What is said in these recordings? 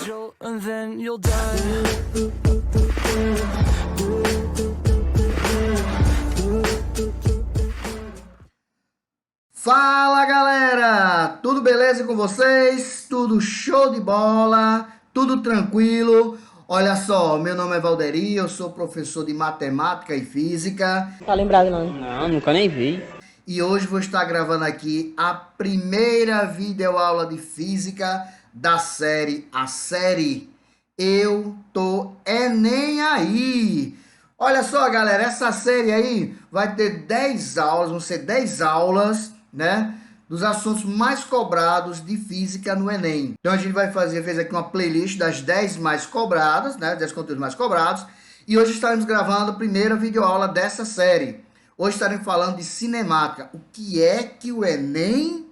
angel, and then you'll die. Fala galera, tudo beleza com vocês? Tudo show de bola? Tudo tranquilo? Olha só, meu nome é Valderi, eu sou professor de matemática e física. Tá lembrado não? Não, nunca nem vi. E hoje vou estar gravando aqui a primeira videoaula de física da série Eu Tô Nem Aí. Olha só galera, essa série aí vai ter 10 aulas, vão ser 10 aulas, né, dos assuntos mais cobrados de física no Enem. Então a gente fez aqui uma playlist das 10 mais cobradas, né, 10 conteúdos mais cobrados, e hoje estaremos gravando a primeira videoaula dessa série. Hoje estaremos falando de cinemática, o que é que o Enem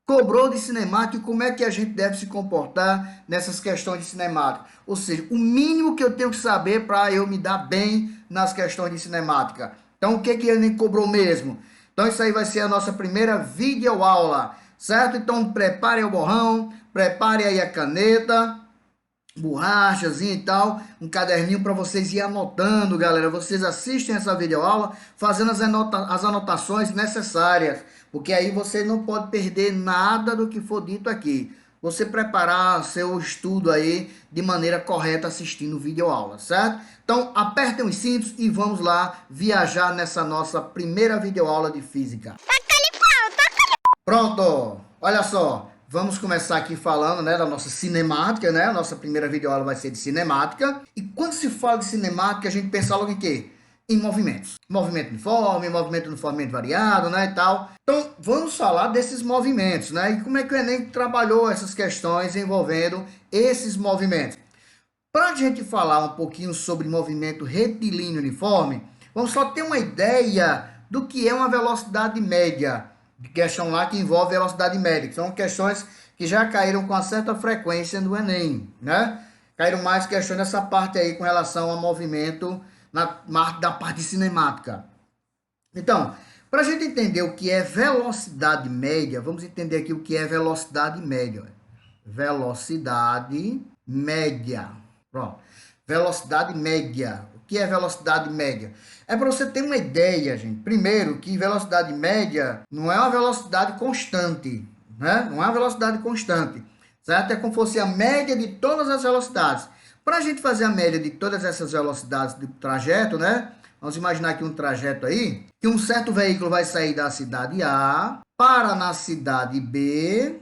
cobrou de cinemática e como é que a gente deve se comportar nessas questões de cinemática. Ou seja, o mínimo que eu tenho que saber para eu me dar bem nas questões de cinemática. Então o que que o Enem cobrou mesmo? Então isso aí vai ser a nossa primeira videoaula, certo? Então prepare o borrão, prepare aí a caneta, borrachazinha e tal, um caderninho para vocês ir anotando, galera. Vocês assistem essa videoaula fazendo as anotações necessárias, porque aí você não pode perder nada do que for dito aqui. Você preparar seu estudo aí de maneira correta assistindo videoaula, certo? Então apertem os cintos e vamos lá viajar nessa nossa primeira videoaula de física. Pronto, olha só. Vamos começar aqui falando, né, da nossa cinemática, né? A nossa primeira videoaula vai ser de cinemática. E quando se fala de cinemática, a gente pensa logo em quê? Em movimentos. Movimento uniformemente variado, né, e tal. Então, vamos falar desses movimentos, né? E como é que o Enem trabalhou essas questões envolvendo esses movimentos. Para a gente falar um pouquinho sobre movimento retilíneo uniforme, vamos só ter uma ideia do que é uma velocidade média. Questão lá que envolve velocidade média, que são questões que já caíram com uma certa frequência no Enem, né? Caíram mais questões nessa parte aí com relação ao movimento da parte cinemática. Então, para a gente entender o que é velocidade média, vamos entender aqui o que é velocidade média. Velocidade média. Pronto. Velocidade média. O que é velocidade média? É para você ter uma ideia, gente. Primeiro, que velocidade média não é uma velocidade constante, né? Não é uma velocidade constante, certo? É como se fosse a média de todas as velocidades. Para a gente fazer a média de todas essas velocidades do trajeto, né? Vamos imaginar aqui um trajeto aí, que um certo veículo vai sair da cidade A, para na cidade B,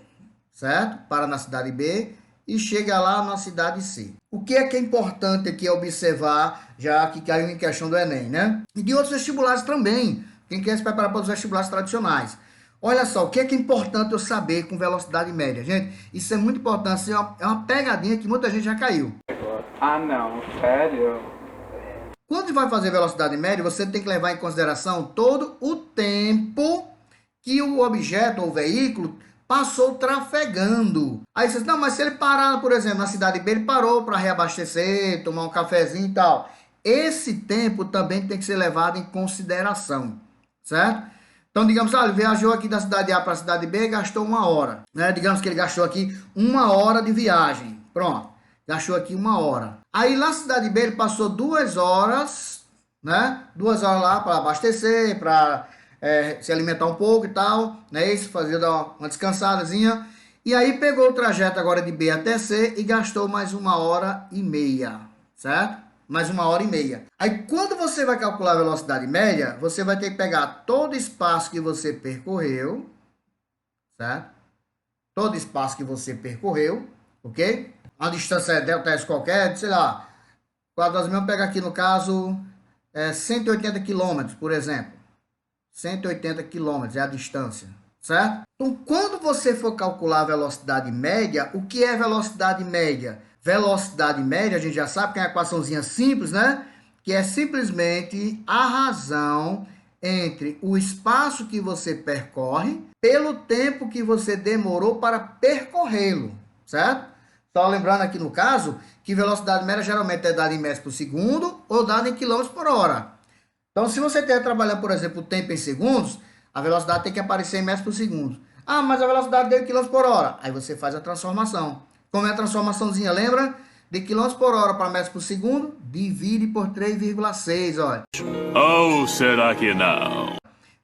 certo? Para na cidade B e chega lá na cidade C. O que é importante aqui observar, já que caiu em questão do Enem, né? E de outros vestibulares também, quem quer se preparar para os vestibulares tradicionais. Olha só, o que é importante eu saber com velocidade média? Gente, isso é muito importante, é uma pegadinha que muita gente já caiu. Ah, não, sério? Quando vai fazer velocidade média, você tem que levar em consideração todo o tempo que o objeto ou veículo passou trafegando. Aí você diz, não, mas se ele parar, por exemplo, na cidade B, ele parou para reabastecer, tomar um cafezinho e tal. Esse tempo também tem que ser levado em consideração, certo? Então, digamos, ele viajou aqui da cidade A para a cidade B e gastou 1 hora, né? Digamos que ele gastou aqui 1 hora de viagem. Pronto, gastou aqui 1 hora. Aí, lá na cidade B, ele passou 2 horas, né? 2 horas lá para abastecer, para se alimentar um pouco e tal, né? Isso, fazer uma descansadazinha. E aí pegou o trajeto agora de B até C e gastou mais 1 hora e meia, certo? Mais 1 hora e meia. Aí quando você vai calcular a velocidade média, você vai ter que pegar todo o espaço que você percorreu, certo? Todo o espaço que você percorreu, ok? A distância é delta S qualquer, sei lá, quadras mil, pegar aqui no caso 180 quilômetros, por exemplo. 180 quilômetros é a distância, certo? Então, quando você for calcular a velocidade média, o que é velocidade média? Velocidade média, a gente já sabe que é uma equaçãozinha simples, né? Que é simplesmente a razão entre o espaço que você percorre pelo tempo que você demorou para percorrê-lo, certo? Só lembrando aqui no caso que velocidade média geralmente é dada em metros por segundo ou dada em quilômetros por hora. Então, se você estiver trabalhando, por exemplo, o tempo em segundos, a velocidade tem que aparecer em metros por segundo. Ah, mas a velocidade deu em quilômetros por hora. Aí você faz a transformação. Como é a transformaçãozinha, lembra? De quilômetros por hora para metros por segundo, divide por 3,6, olha. Ou será que não?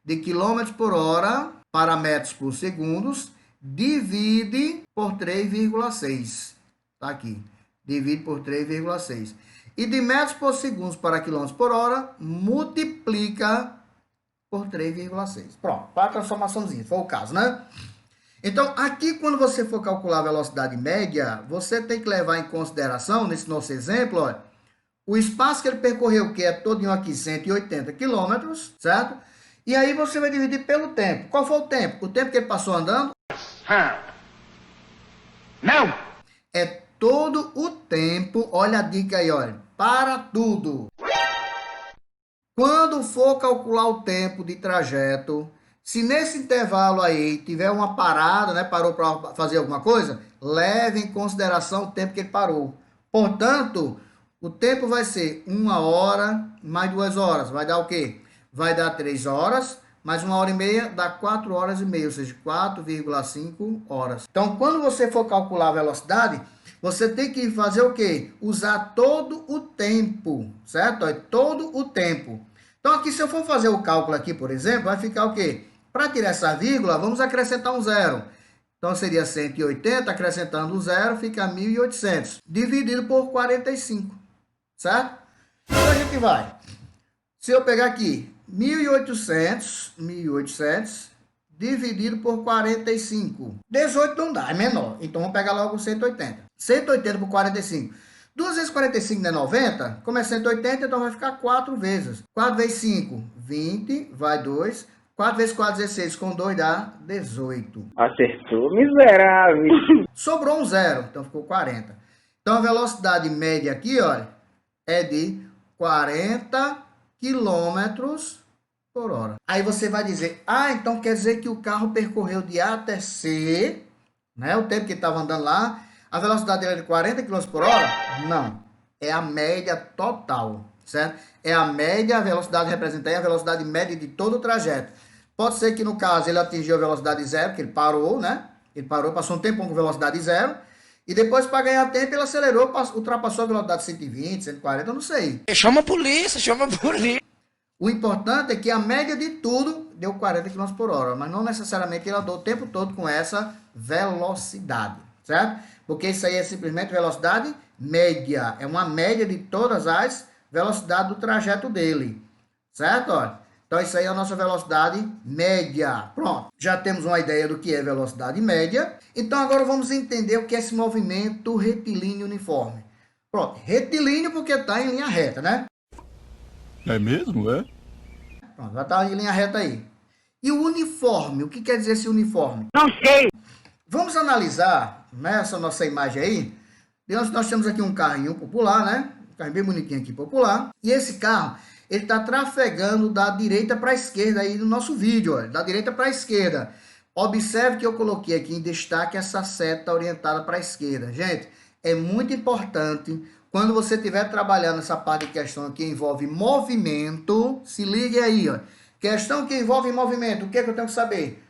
De quilômetros por hora para metros por segundo, divide por 3,6. Tá aqui. Divide por 3,6. E de metros por segundo para quilômetros por hora, multiplica por 3,6. Pronto, para a transformaçãozinha, foi o caso, né? Então, aqui quando você for calcular a velocidade média, você tem que levar em consideração, nesse nosso exemplo, olha, o espaço que ele percorreu, que é todinho aqui 180 quilômetros, certo? E aí você vai dividir pelo tempo. Qual foi o tempo? O tempo que ele passou andando? Não! É todo o tempo, olha a dica aí, olha, para tudo. Quando for calcular o tempo de trajeto, se nesse intervalo aí tiver uma parada, né, parou para fazer alguma coisa, leve em consideração o tempo que ele parou. Portanto, o tempo vai ser 1 hora mais 2 horas. Vai dar o quê? Vai dar 3 horas, mais 1 hora e meia, dá 4 horas e meia, ou seja, 4,5 horas. Então, quando você for calcular a velocidade, você tem que fazer o quê? Usar todo o tempo, certo? É todo o tempo. Então, aqui, se eu for fazer o cálculo aqui, por exemplo, vai ficar o quê? Para tirar essa vírgula, vamos acrescentar um zero. Então, seria 180, acrescentando o zero, fica 1.800, dividido por 45, certo? Então, a gente vai. Se eu pegar aqui, 1.800, dividido por 45. 18 não dá, é menor. Então, vamos pegar logo 180. 180 por 45. 2 vezes 45 não é 90? Como é 180, então vai ficar 4 vezes. 4 vezes 5, 20, vai 2. 4 vezes 4, 16, com 2 dá 18. Acertou, miserável. Sobrou um zero, então ficou 40. Então a velocidade média aqui, olha, é de 40 quilômetros por hora. Aí você vai dizer, então quer dizer que o carro percorreu de A até C, né? O tempo que ele estava andando lá, a velocidade dele é de 40 quilômetros por hora? Não, é a média total, certo? É a média, a velocidade representa aí a velocidade média de todo o trajeto. Pode ser que no caso ele atingiu a velocidade zero, que ele parou, né? Ele parou, passou um tempo com velocidade zero. E depois, para ganhar tempo, ele acelerou, ultrapassou a velocidade 120, 140, eu não sei. Chama a polícia, chama a polícia. O importante é que a média de tudo deu 40 km por hora, mas não necessariamente ele andou o tempo todo com essa velocidade, certo? Porque isso aí é simplesmente velocidade média. É uma média de todas as velocidades do trajeto dele, certo? Olha. Então, isso aí é a nossa velocidade média. Pronto, já temos uma ideia do que é velocidade média. Então, agora vamos entender o que é esse movimento retilíneo uniforme. Pronto, retilíneo porque está em linha reta, né? É mesmo, é? Pronto, já está em linha reta aí. E o uniforme, o que quer dizer esse uniforme? Não sei. Vamos analisar nessa nossa imagem aí. Nós temos aqui um carrinho popular, né? Um carrinho bem bonitinho aqui, popular. E esse carro, ele está trafegando da direita para a esquerda aí no nosso vídeo, olha, da direita para a esquerda. Observe que eu coloquei aqui em destaque essa seta orientada para a esquerda. Gente, é muito importante, quando você estiver trabalhando essa parte de questão que envolve movimento, se ligue aí, ó. Questão que envolve movimento, o que é que eu tenho que saber?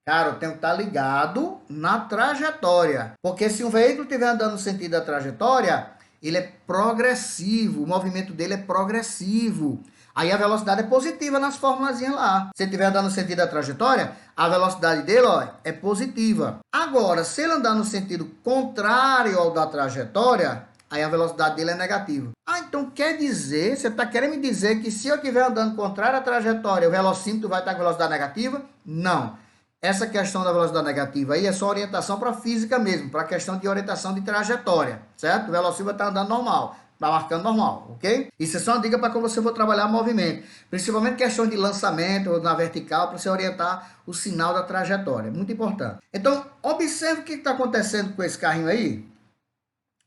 Cara, eu tenho que estar ligado na trajetória. Porque se um veículo estiver andando no sentido da trajetória, ele é progressivo, o movimento dele é progressivo. Aí a velocidade é positiva nas formulazinhas lá. Se ele estiver andando no sentido da trajetória, a velocidade dele, ó, é positiva. Agora, se ele andar no sentido contrário ao da trajetória, aí a velocidade dele é negativa. Então quer dizer, você está querendo me dizer que se eu estiver andando contrário à trajetória, o velocímetro vai estar com velocidade negativa? Não. Essa questão da velocidade negativa aí é só orientação para física mesmo, para a questão de orientação de trajetória, certo? O velocímetro está andando normal, está marcando normal, ok? Isso é só uma dica para quando você for trabalhar movimento, principalmente questão de lançamento ou na vertical, para você orientar o sinal da trajetória, muito importante. Então, observe o que está acontecendo com esse carrinho aí,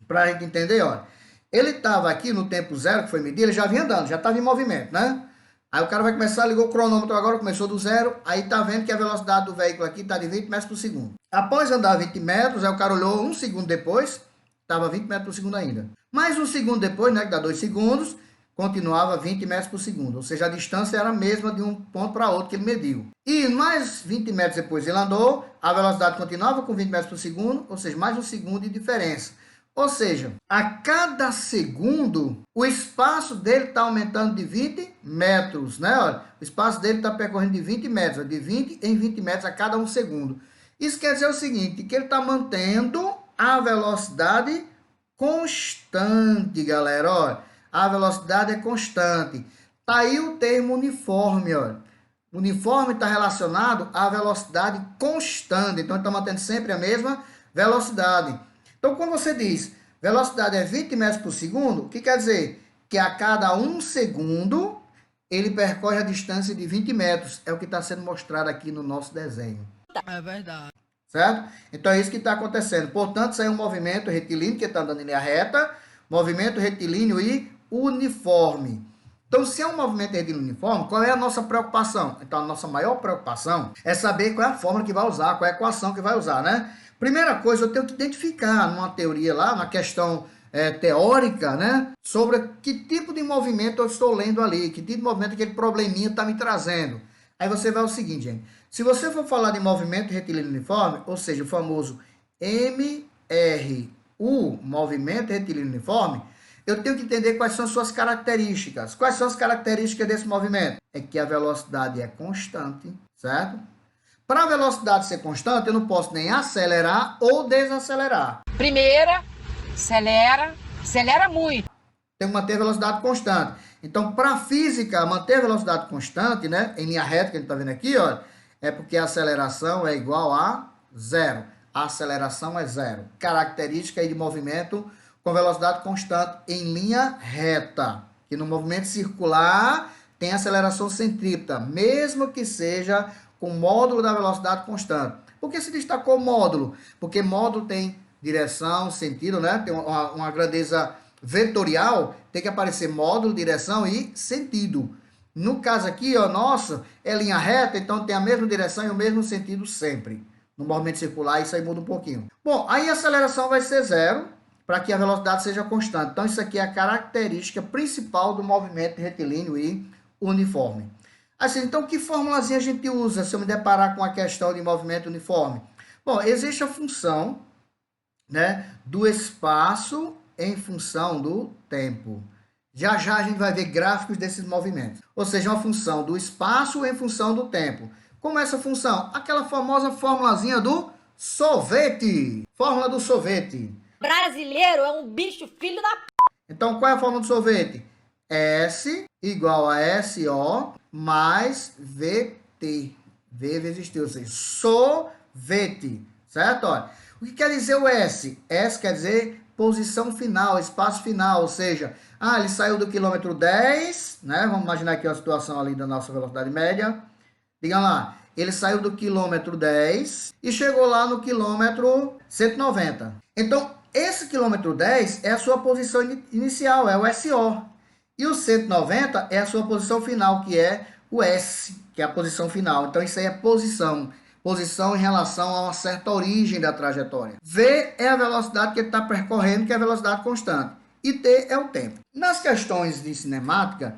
para a gente entender, ó. Ele estava aqui no tempo zero, que foi medido, ele já vinha andando, já estava em movimento, né? Aí o cara vai começar, ligou o cronômetro agora, começou do zero, aí tá vendo que a velocidade do veículo aqui tá de 20 metros por segundo. Após andar 20 metros, aí o cara olhou um segundo depois, tava 20 metros por segundo ainda. Mais um segundo depois, né, que dá 2 segundos, continuava 20 metros por segundo. Ou seja, a distância era a mesma de um ponto para outro que ele mediu. E mais 20 metros depois ele andou, a velocidade continuava com 20 metros por segundo, ou seja, mais um segundo de diferença. Ou seja, a cada segundo, o espaço dele está aumentando de 20 metros, né? Olha, o espaço dele está percorrendo de 20 metros, de 20 em 20 metros a cada um segundo. Isso quer dizer o seguinte, que ele está mantendo a velocidade constante, galera. Olha, a velocidade é constante. Está aí o termo uniforme, olha. Uniforme está relacionado à velocidade constante. Então, ele está mantendo sempre a mesma velocidade. Então, quando você diz velocidade é 20 metros por segundo, o que quer dizer? Que a cada um segundo, ele percorre a distância de 20 metros. É o que está sendo mostrado aqui no nosso desenho. É verdade. Certo? Então, é isso que está acontecendo. Portanto, isso aí é um movimento retilíneo, que está andando em linha reta, movimento retilíneo e uniforme. Então, se é um movimento retilíneo uniforme, qual é a nossa preocupação? Então, a nossa maior preocupação é saber qual é a fórmula que vai usar, qual é a equação que vai usar, né? Primeira coisa, eu tenho que identificar numa teoria lá, na questão teórica, né? Sobre que tipo de movimento eu estou lendo ali, que tipo de movimento aquele probleminha está me trazendo. Aí você vai ao seguinte, gente. Se você for falar de movimento retilíneo uniforme, ou seja, o famoso MRU, movimento retilíneo uniforme, eu tenho que entender quais são as suas características. Quais são as características desse movimento? É que a velocidade é constante, certo? Para a velocidade ser constante, eu não posso nem acelerar ou desacelerar. Primeira, acelera muito. Tem que manter a velocidade constante. Então, para a física, manter a velocidade constante, né, em linha reta, que a gente está vendo aqui, ó, é porque a aceleração é igual a zero. A aceleração é zero. Característica aí de movimento com velocidade constante em linha reta. Que no movimento circular tem aceleração centrípeta, mesmo que seja com módulo da velocidade constante. Por que se destacou módulo? Porque módulo tem direção, sentido, né? Tem uma grandeza vetorial, tem que aparecer módulo, direção e sentido. No caso aqui, ó, nossa, é linha reta, então tem a mesma direção e o mesmo sentido sempre. No movimento circular, isso aí muda um pouquinho. Bom, aí a aceleração vai ser zero, para que a velocidade seja constante. Então, isso aqui é a característica principal do movimento retilíneo e uniforme. Assim, então, que formulazinha a gente usa se eu me deparar com a questão de movimento uniforme? Bom, existe a função, né, do espaço em função do tempo. Já já a gente vai ver gráficos desses movimentos. Ou seja, uma função do espaço em função do tempo. Como é essa função? Aquela famosa formulazinha do sorvete. Fórmula do sorvete. Brasileiro é um bicho filho da p... Então, qual é a fórmula do sorvete? S igual a SO mais VT. V vezes T, ou seja, sorvete. Certo? Olha, o que quer dizer o S? S quer dizer posição final, espaço final, ou seja, ele saiu do quilômetro 10, né? Vamos imaginar aqui a situação ali da nossa velocidade média. Diga lá, ele saiu do quilômetro 10 e chegou lá no quilômetro 190. Então, esse quilômetro 10 é a sua posição inicial, é o SO. E o 190 é a sua posição final, que é o S, que é a posição final. Então, isso aí é posição. Posição em relação a uma certa origem da trajetória. V é a velocidade que ele está percorrendo, que é a velocidade constante. E T é o tempo. Nas questões de cinemática,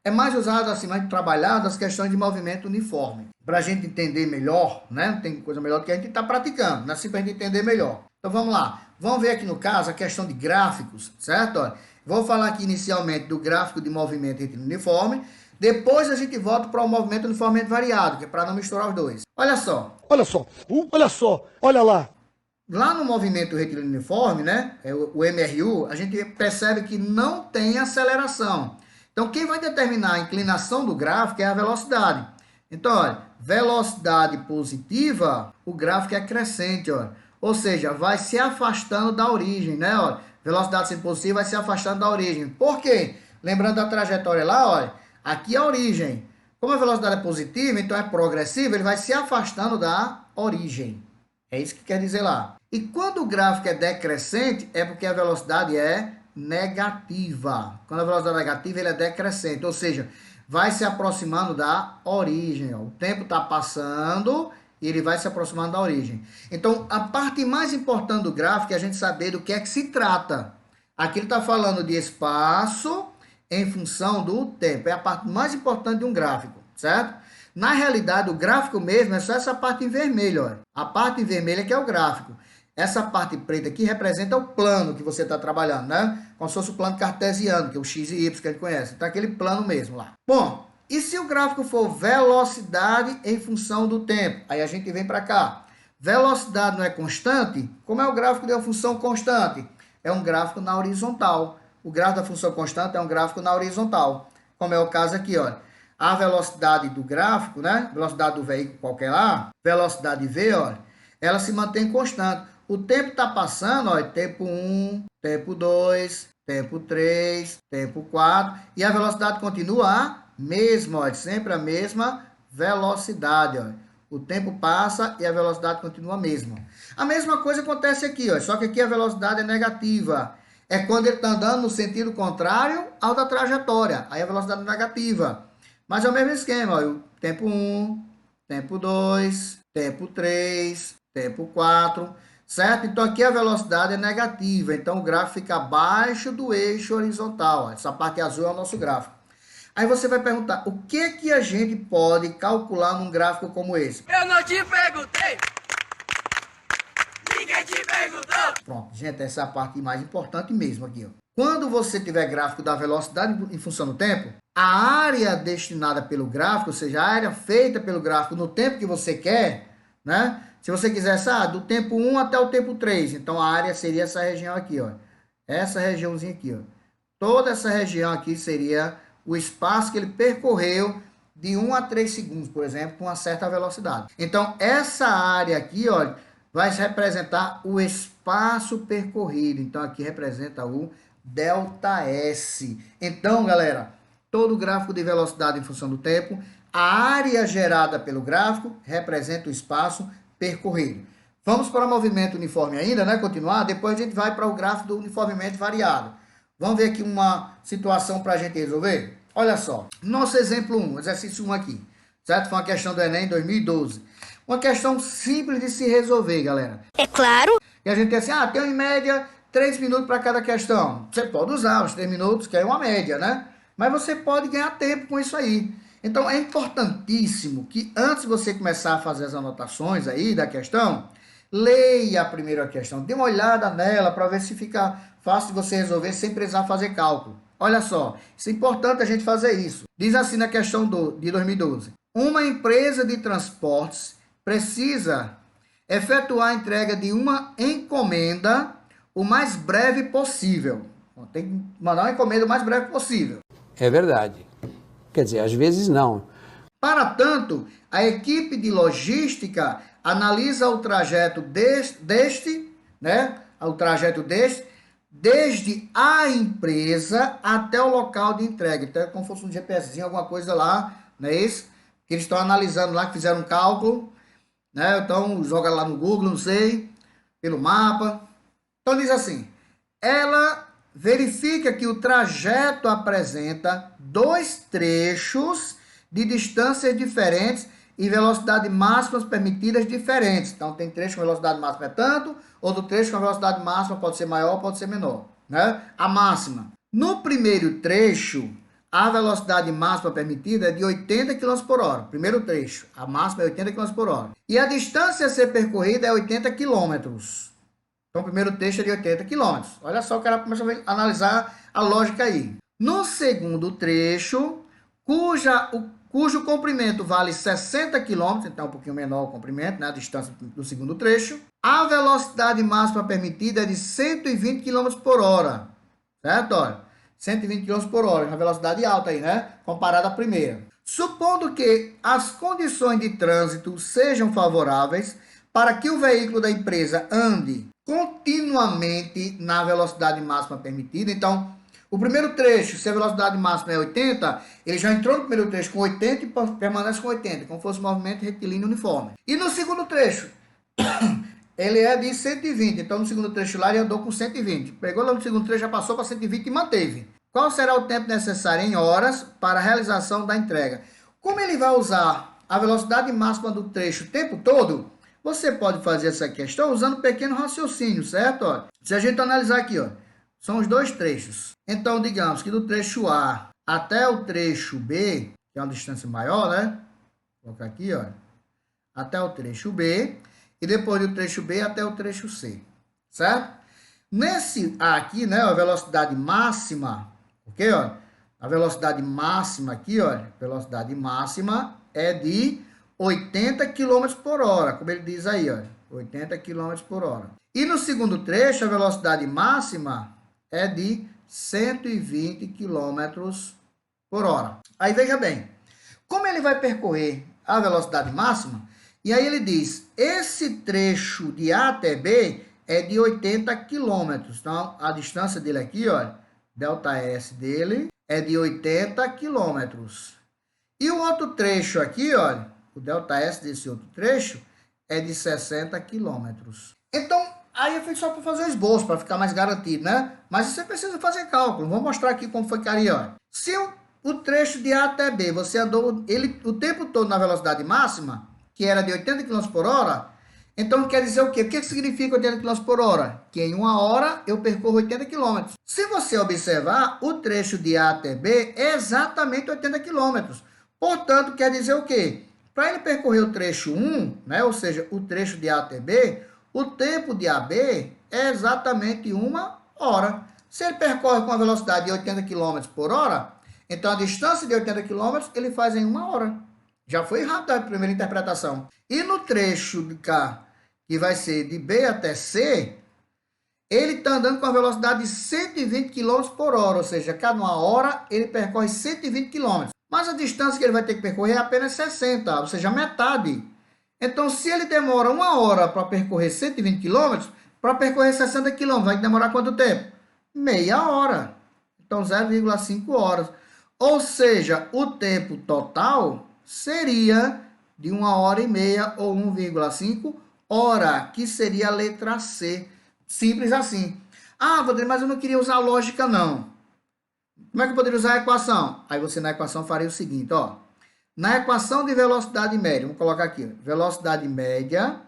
é mais usado, assim, mais trabalhado as questões de movimento uniforme. Para a gente entender melhor, né? Não tem coisa melhor do que a gente está praticando, né? Assim, para a gente entender melhor. Então, vamos lá. Vamos ver aqui no caso a questão de gráficos, certo? Olha, vou falar aqui inicialmente do gráfico de movimento uniforme. Depois a gente volta para o movimento uniformemente variado, que é para não misturar os dois. Olha só. Olha lá. Lá no movimento retilíneo uniforme, né, o MRU, a gente percebe que não tem aceleração. Então, quem vai determinar a inclinação do gráfico é a velocidade. Então, olha, velocidade positiva, o gráfico é crescente, olha. Ou seja, vai se afastando da origem, né, olha. Velocidade sendo positiva vai se afastando da origem. Por quê? Lembrando da trajetória lá, olha. Aqui é a origem. Como a velocidade é positiva, então é progressiva, ele vai se afastando da origem. É isso que quer dizer lá. E quando o gráfico é decrescente, é porque a velocidade é negativa. Quando a velocidade é negativa, ele é decrescente. Ou seja, vai se aproximando da origem. Ó. O tempo está passando e ele vai se aproximando da origem. Então, a parte mais importante do gráfico é a gente saber do que é que se trata. Aqui ele está falando de espaço em função do tempo. É a parte mais importante de um gráfico, certo? Na realidade, o gráfico mesmo é só essa parte em vermelho, olha. A parte em vermelho é que é o gráfico. Essa parte preta aqui representa o plano que você está trabalhando, né? Como se fosse o plano cartesiano, que é o x e y que a gente conhece. Então, aquele plano mesmo lá. Bom, e se o gráfico for velocidade em função do tempo? Aí a gente vem para cá. Velocidade não é constante? Como é o gráfico de uma função constante? É um gráfico na horizontal. O gráfico da função constante é um gráfico na horizontal. Como é o caso aqui, olha. A velocidade do gráfico, né? Velocidade do veículo qualquer lá, velocidade V, olha, ela se mantém constante. O tempo está passando, olha, tempo 1, tempo 2, tempo 3, tempo 4, e a velocidade continua a mesma, olha, sempre a mesma velocidade, olha. O tempo passa e a velocidade continua a mesma. A mesma coisa acontece aqui, olha, só que aqui a velocidade é negativa. É quando ele está andando no sentido contrário ao da trajetória, aí a velocidade é negativa. Mas é o mesmo esquema, olha, o tempo 1, tempo 2, tempo 3, tempo 4, certo? Então aqui a velocidade é negativa, então o gráfico fica abaixo do eixo horizontal. Ó. Essa parte azul é o nosso gráfico. Aí você vai perguntar, o que a gente pode calcular num gráfico como esse? Eu não te perguntei. Ninguém te perguntou. Pronto, gente, essa é a parte mais importante mesmo aqui, ó. Quando você tiver gráfico da velocidade em função do tempo, a área destinada pelo gráfico, ou seja, a área feita pelo gráfico no tempo que você quer, né? Se você quisesse, do tempo 1 até o tempo 3, então a área seria essa região aqui, ó. Essa regiãozinha aqui, ó. Toda essa região aqui seria o espaço que ele percorreu de 1 a 3 segundos, por exemplo, com uma certa velocidade. Então, essa área aqui, ó, vai representar o espaço percorrido. Então, aqui representa o ΔS. Então, galera, todo gráfico de velocidade em função do tempo, a área gerada pelo gráfico representa o espaço percorrido. Vamos para o movimento uniforme ainda, né? Continuar. Depois a gente vai para o gráfico do uniformemente variado. Vamos ver aqui uma situação para a gente resolver? Olha só. Nosso exemplo 1, exercício 1 aqui. Certo? Foi uma questão do Enem 2012. Uma questão simples de se resolver, galera. É claro. E a gente tem assim, tem em média 3 minutos para cada questão. Você pode usar os 3 minutos, que é uma média, né? Mas você pode ganhar tempo com isso aí. Então, é importantíssimo que antes de você começar a fazer as anotações aí da questão, leia a primeira questão. Dê uma olhada nela para ver se fica fácil de você resolver sem precisar fazer cálculo. Olha só, isso é importante a gente fazer isso. Diz assim na questão de 2012. Uma empresa de transportes precisa efetuar a entrega de uma encomenda o mais breve possível. Tem que mandar uma encomenda o mais breve possível. É verdade. Quer dizer, às vezes não. Para tanto, a equipe de logística analisa o trajeto deste, desde a empresa até o local de entrega. Então é como se fosse um GPSzinho, alguma coisa lá, não é isso? Que eles estão analisando lá, que fizeram um cálculo, né? Então joga lá no Google, não sei, pelo mapa. Então diz assim, ela verifica que o trajeto apresenta 2 trechos de distâncias diferentes e velocidade máximas permitidas diferentes. Então, tem trecho com velocidade máxima é tanto, outro trecho com velocidade máxima pode ser maior, pode ser menor, né? A máxima. No primeiro trecho, a velocidade máxima permitida é de 80 km por hora. Primeiro trecho, a máxima é 80 km por hora. E a distância a ser percorrida é 80 km. Então, o primeiro trecho é de 80 km. Olha só, o cara começa a analisar a lógica aí. No segundo trecho, cujo comprimento vale 60 km, então um pouquinho menor o comprimento, né, a distância do segundo trecho, a velocidade máxima permitida é de 120 km por hora. Certo? Olha, 120 km por hora, uma velocidade alta aí, né? Comparada à primeira. Supondo que as condições de trânsito sejam favoráveis para que o veículo da empresa ande continuamente na velocidade máxima permitida. Então, o primeiro trecho, se a velocidade máxima é 80, ele já entrou no primeiro trecho com 80 e permanece com 80, como fosse um movimento retilíneo uniforme. E no segundo trecho, ele é de 120, então no segundo trecho lá ele andou com 120. Pegou lá no segundo trecho, já passou para 120 e manteve. Qual será o tempo necessário em horas para a realização da entrega? Como ele vai usar a velocidade máxima do trecho o tempo todo, você pode fazer essa questão usando um pequeno raciocínio, certo? Olha, se a gente analisar aqui, ó, São os dois trechos. Então, digamos que do trecho A até o trecho B, que é uma distância maior, né? Vou colocar aqui, ó. Até o trecho B. E depois do trecho B até o trecho C. Certo? Nesse A aqui, né? A velocidade máxima. Ok, ó? A velocidade máxima aqui, ó. Velocidade máxima é de 80 km por hora. Como ele diz aí, ó. 80 km por hora. E no segundo trecho, a velocidade máxima é de 120 km por hora. Aí veja bem, como ele vai percorrer a velocidade máxima, e aí ele diz, esse trecho de A até B é de 80 km. Então, a distância dele aqui, ó, ΔS dele é de 80 km. E o outro trecho aqui, ó, o ΔS desse outro trecho é de 60 km. Então, aí eu fiz só para fazer o esboço, para ficar mais garantido, né? Mas você precisa fazer cálculo. Vou mostrar aqui como ficaria, ó. Se o trecho de A até B, você andou ele o tempo todo na velocidade máxima, que era de 80 km por hora, então quer dizer o quê? O que significa 80 km por hora? Que em uma hora eu percorro 80 km. Se você observar, o trecho de A até B é exatamente 80 km. Portanto, quer dizer o quê? Para ele percorrer o trecho 1, né, ou seja, o trecho de A até B, o tempo de AB é exatamente 1 hora. Se ele percorre com a velocidade de 80 km por hora, então a distância de 80 km ele faz em 1 hora. Já foi rápido a primeira interpretação. E no trecho de cá, que vai ser de B até C, ele está andando com a velocidade de 120 km por hora, ou seja, cada 1 hora ele percorre 120 km. Mas a distância que ele vai ter que percorrer é apenas 60, ou seja, metade. Então, se ele demora 1 hora para percorrer 120 km, para percorrer 60 km, vai demorar quanto tempo? Meia hora. Então, 0,5 horas. Ou seja, o tempo total seria de 1 hora e meia ou 1,5 hora, que seria a letra C. Simples assim. Ah, Rodrigo, mas eu não queria usar lógica, não. Como é que eu poderia usar a equação? Aí você na equação faria o seguinte, ó. Na equação de velocidade média, vamos colocar aqui, ó, velocidade média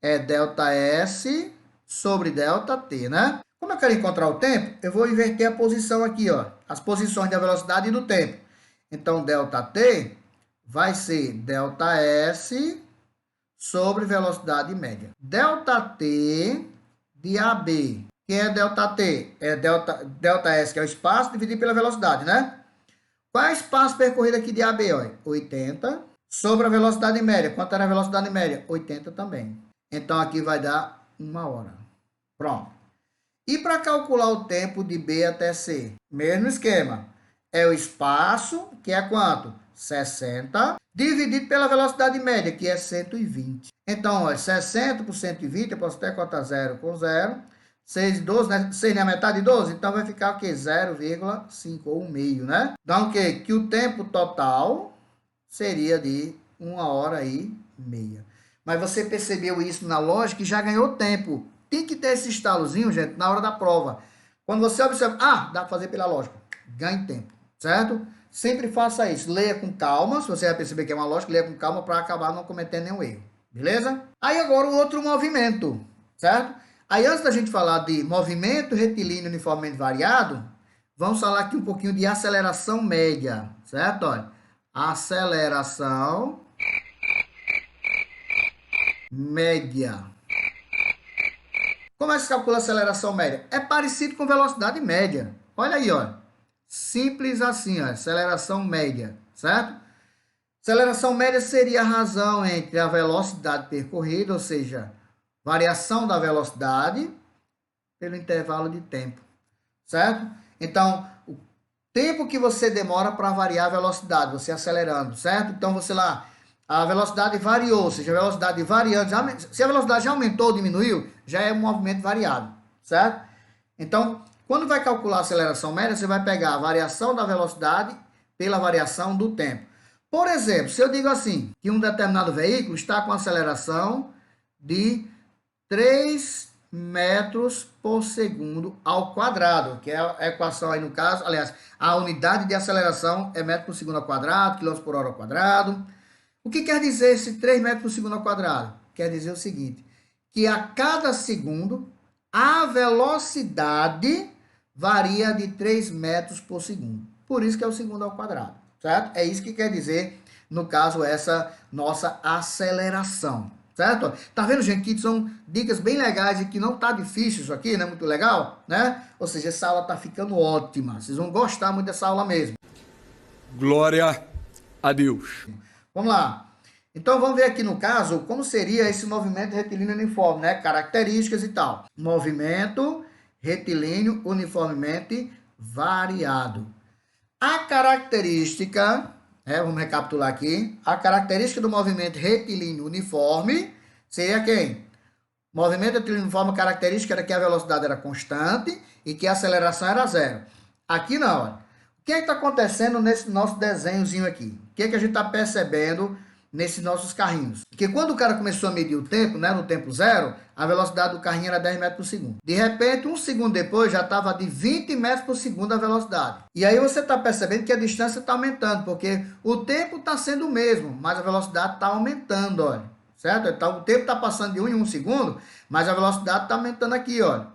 é ΔS sobre ΔT, né? Como eu quero encontrar o tempo, eu vou inverter a posição aqui, ó, as posições da velocidade e do tempo. Então, ΔT vai ser ΔS sobre velocidade média. ΔT de AB, que é ΔT? É ΔS, que é o espaço dividido pela velocidade, né? Qual é o espaço percorrido aqui de AB? Ó? 80 sobre a velocidade média. Quanto era a velocidade média? 80 também. Então, aqui vai dar 1 hora. Pronto. E para calcular o tempo de B até C? Mesmo esquema. É o espaço, que é quanto? 60, dividido pela velocidade média, que é 120. Então, ó, 60 por 120, eu posso até cortar 0 com 0. 6 e 12, né? 6 não é metade de 12? Então vai ficar o quê? 0,5 ou 1 meio, né? Então o quê? Que o tempo total seria de 1 hora e meia. Mas você percebeu isso na lógica e já ganhou tempo. Tem que ter esse estalozinho, gente, na hora da prova. Quando você observa, dá para fazer pela lógica. Ganhe tempo, certo? Sempre faça isso. Leia com calma, se você vai perceber que é uma lógica, leia com calma para acabar não cometendo nenhum erro. Beleza? Aí agora o outro movimento, certo? Aí, antes da gente falar de movimento retilíneo uniformemente variado, vamos falar aqui um pouquinho de aceleração média, certo? Olha, aceleração média. Como é que se calcula a aceleração média? É parecido com velocidade média. Olha aí, ó. Simples assim, ó. Aceleração média, certo? Aceleração média seria a razão entre a velocidade percorrida, ou seja, variação da velocidade pelo intervalo de tempo, certo? Então, o tempo que você demora para variar a velocidade, você acelerando, certo? Então, você lá, a velocidade variou, ou seja, a velocidade variando, se a velocidade já aumentou ou diminuiu, já é um movimento variado, certo? Então, quando vai calcular a aceleração média, você vai pegar a variação da velocidade pela variação do tempo. Por exemplo, se eu digo assim, que um determinado veículo está com aceleração de 3 metros por segundo ao quadrado, que é a equação aí no caso, aliás, a unidade de aceleração é metro por segundo ao quadrado, quilômetros por hora ao quadrado. O que quer dizer esse 3 metros por segundo ao quadrado? Quer dizer o seguinte, que a cada segundo, a velocidade varia de 3 metros por segundo. Por isso que é o segundo ao quadrado, certo? É isso que quer dizer, no caso, essa nossa aceleração, certo? Tá vendo, gente, que são dicas bem legais e que não tá difícil isso aqui, né? Muito legal, né? Ou seja, essa aula tá ficando ótima. Vocês vão gostar muito dessa aula mesmo. Glória a Deus. Vamos lá. Então, vamos ver aqui no caso, como seria esse movimento retilíneo uniforme, né? Características e tal. Movimento retilíneo uniformemente variado. A característica, vamos recapitular aqui, a característica do movimento retilíneo uniforme seria quem? Movimento retilíneo uniforme, a característica era que a velocidade era constante e que a aceleração era zero. Aqui não, olha. O que está acontecendo nesse nosso desenhozinho aqui? O que a gente está percebendo nesses nossos carrinhos? Porque quando o cara começou a medir o tempo, né, no tempo zero, a velocidade do carrinho era 10 metros por segundo. De repente, um segundo depois, já estava de 20 metros por segundo a velocidade. E aí você está percebendo que a distância está aumentando, porque o tempo está sendo o mesmo, mas a velocidade está aumentando, olha. Certo? Então, o tempo está passando de 1 em 1 segundo, mas a velocidade está aumentando aqui, olha.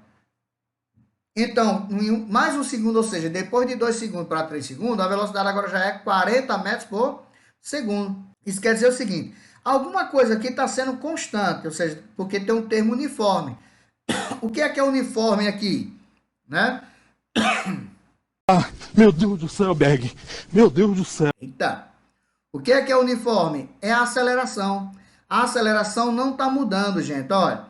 Então, mais um segundo, ou seja, depois de 2 segundos para 3 segundos, a velocidade agora já é 40 metros por segundo. Isso quer dizer o seguinte, alguma coisa aqui está sendo constante, ou seja, porque tem um termo uniforme. O que é uniforme aqui? Né? Ah, meu Deus do céu, Berg. Meu Deus do céu. Eita. O que é uniforme? É a aceleração. A aceleração não está mudando, gente. Olha,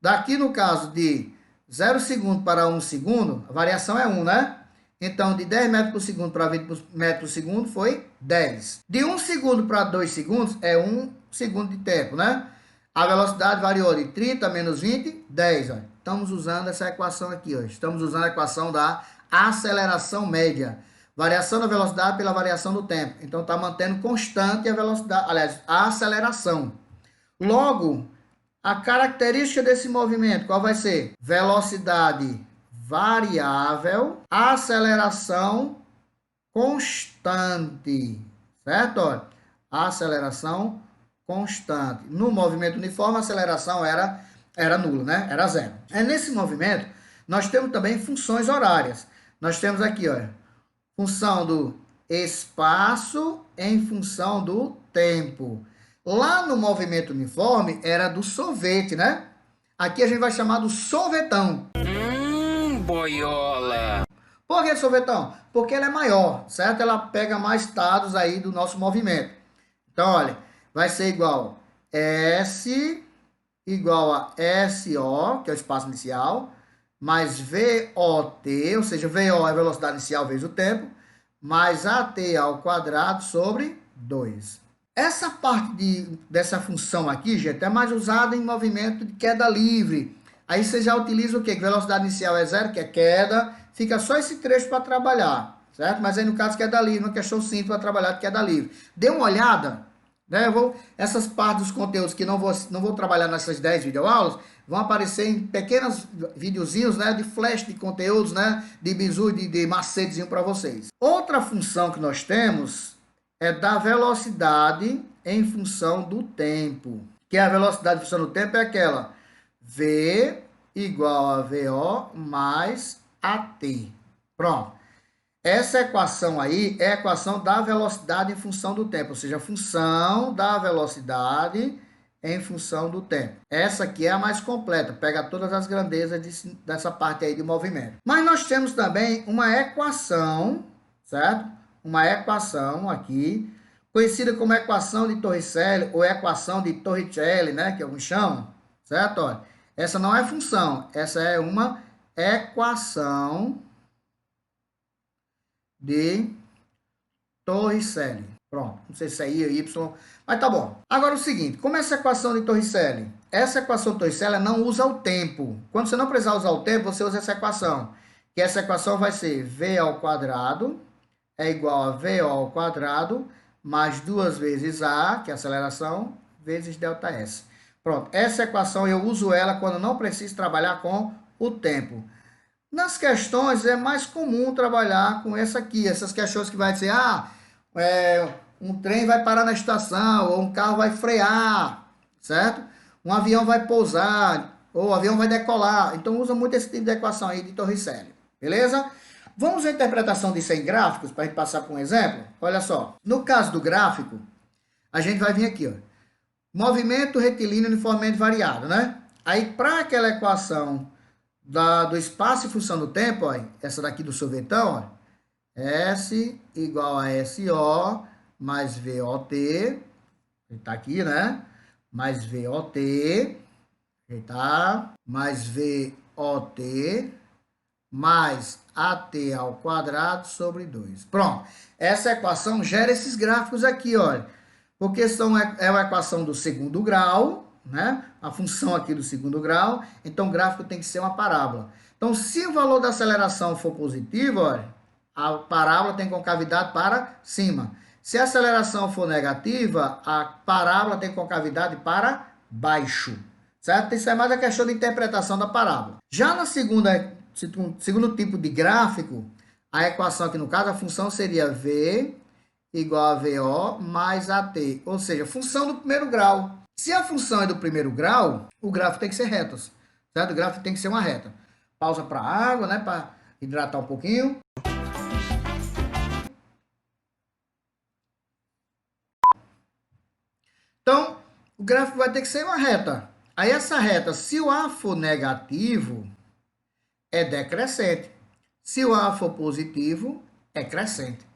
daqui no caso de 0 segundo para 1 segundo, a variação é 1, né? Então, de 10 metros por segundo para 20 metros por segundo foi 10. De 1 segundo para 2 segundos é 1 segundo de tempo, né? A velocidade variou de 30 menos 20, 10. Ó. Estamos usando essa equação aqui. Ó. Estamos usando a equação da aceleração média. Variação da velocidade pela variação do tempo. Então, está mantendo constante a velocidade, aliás, a aceleração. Logo, a característica desse movimento, qual vai ser? Velocidade variável, aceleração constante, certo? Olha, aceleração constante. No movimento uniforme, a aceleração era nula, né? Era zero. É nesse movimento, nós temos também funções horárias. Nós temos aqui, olha, função do espaço em função do tempo. Lá no movimento uniforme, era do sorvete, né? Aqui a gente vai chamar do sorvetão. Boiola. Por que sorvetão? Porque ela é maior, certo? Ela pega mais dados aí do nosso movimento. Então, olha, vai ser igual S igual a SO, que é o espaço inicial, mais VOT, ou seja, VO é a velocidade inicial vezes o tempo, mais AT ao quadrado sobre 2. Essa parte dessa função aqui, gente, é mais usada em movimento de queda livre. Aí você já utiliza o quê? Que velocidade inicial é zero, que é queda. Fica só esse trecho para trabalhar, certo? Mas aí no caso queda livre, uma questão simples para trabalhar de queda livre. Dê uma olhada, né? Essas partes dos conteúdos que não vou trabalhar nessas 10 videoaulas, vão aparecer em pequenos videozinhos, né? De flash de conteúdos, né? De bizu, de macetezinho para vocês. Outra função que nós temos é da velocidade em função do tempo. Que a velocidade em função do tempo é aquela V igual a VO mais AT. Pronto. Essa equação aí é a equação da velocidade em função do tempo. Ou seja, a função da velocidade em função do tempo. Essa aqui é a mais completa. Pega todas as grandezas dessa parte aí de movimento. Mas nós temos também uma equação, certo? Uma equação aqui, conhecida como equação de Torricelli ou equação de Torricelli, né? Que alguns chamam, certo? Olha, essa não é função, essa é uma equação de Torricelli. Pronto, não sei se é I ou Y, mas tá bom. Agora o seguinte, como essa equação de Torricelli? Essa equação de Torricelli não usa o tempo. Quando você não precisar usar o tempo, você usa essa equação. Que essa equação vai ser V ao quadrado é igual a VO ao quadrado mais 2 vezes A, que é a aceleração, vezes ΔS. Pronto, essa equação eu uso ela quando não preciso trabalhar com o tempo. Nas questões é mais comum trabalhar com essa aqui, essas questões que vai dizer, um trem vai parar na estação, ou um carro vai frear, certo? Um avião vai pousar, ou o avião vai decolar. Então usa muito esse tipo de equação aí de Torricelli. Beleza? Vamos ver a interpretação disso em gráficos, para a gente passar por um exemplo? Olha só, no caso do gráfico, a gente vai vir aqui, ó. Movimento retilíneo uniformemente variado, né? Aí, para aquela equação do espaço e função do tempo, ó, essa daqui do sorvetão, ó, S igual a SO mais VOT, tá aqui, né? Mais VOT, tá? Mais VOT, mais AT ao quadrado sobre 2. Pronto. Essa equação gera esses gráficos aqui, olha. Porque é uma equação do segundo grau, né? A função aqui do segundo grau. Então, o gráfico tem que ser uma parábola. Então, se o valor da aceleração for positivo, olha, a parábola tem concavidade para cima. Se a aceleração for negativa, a parábola tem concavidade para baixo. Certo? Isso é mais a questão de interpretação da parábola. Já na segundo tipo de gráfico, a equação aqui no caso, a função seria V igual a VO mais AT. Ou seja, função do primeiro grau. Se a função é do primeiro grau, o gráfico tem que ser reto. Certo? O gráfico tem que ser uma reta. Pausa para água, né? Para hidratar um pouquinho. Então, o gráfico vai ter que ser uma reta. Aí essa reta, se o A for negativo, é decrescente. Se o A for positivo, é crescente.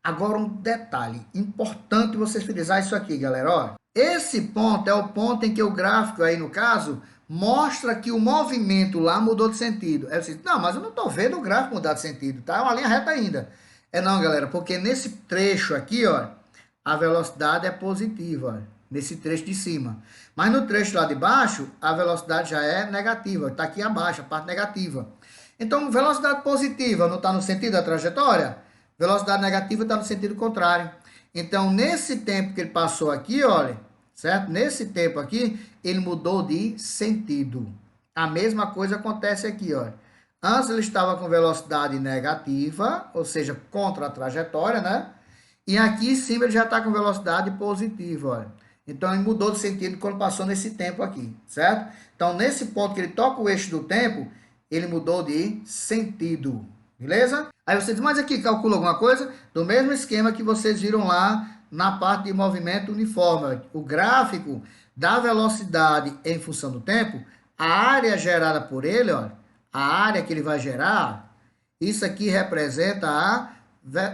Agora um detalhe importante vocês frisar isso aqui, galera. Ó, esse ponto é o ponto em que o gráfico aí, no caso, mostra que o movimento lá mudou de sentido. Aí você diz, não, mas eu não estou vendo o gráfico mudar de sentido, tá? É uma linha reta ainda. É não, galera, porque nesse trecho aqui, ó, a velocidade é positiva, ó, nesse trecho de cima. Mas no trecho lá de baixo, a velocidade já é negativa. Está aqui abaixo, a parte negativa. Então, velocidade positiva não está no sentido da trajetória? Velocidade negativa está no sentido contrário. Então, nesse tempo que ele passou aqui, olha, certo? Nesse tempo aqui, ele mudou de sentido. A mesma coisa acontece aqui, olha. Antes ele estava com velocidade negativa, ou seja, contra a trajetória, né? E aqui em cima ele já está com velocidade positiva, olha. Então, ele mudou de sentido quando passou nesse tempo aqui, certo? Então, nesse ponto que ele toca o eixo do tempo, ele mudou de sentido, beleza? Aí você diz, mas aqui calcula alguma coisa? Do mesmo esquema que vocês viram lá na parte de movimento uniforme. O gráfico da velocidade em função do tempo, a área gerada por ele, olha, a área que ele vai gerar, isso aqui representa,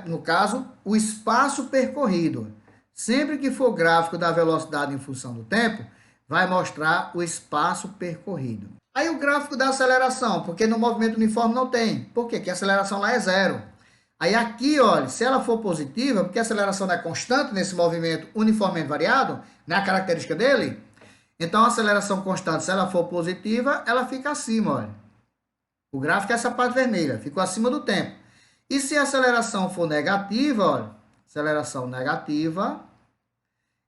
no caso, o espaço percorrido. Sempre que for gráfico da velocidade em função do tempo, vai mostrar o espaço percorrido. Aí o gráfico da aceleração, porque no movimento uniforme não tem. Por quê? Porque a aceleração lá é zero. Aí aqui, olha, se ela for positiva, porque a aceleração é constante nesse movimento uniformemente variado, não é a característica dele, então a aceleração constante, se ela for positiva, ela fica acima, olha. O gráfico é essa parte vermelha, ficou acima do tempo. E se a aceleração for negativa, olha, aceleração negativa,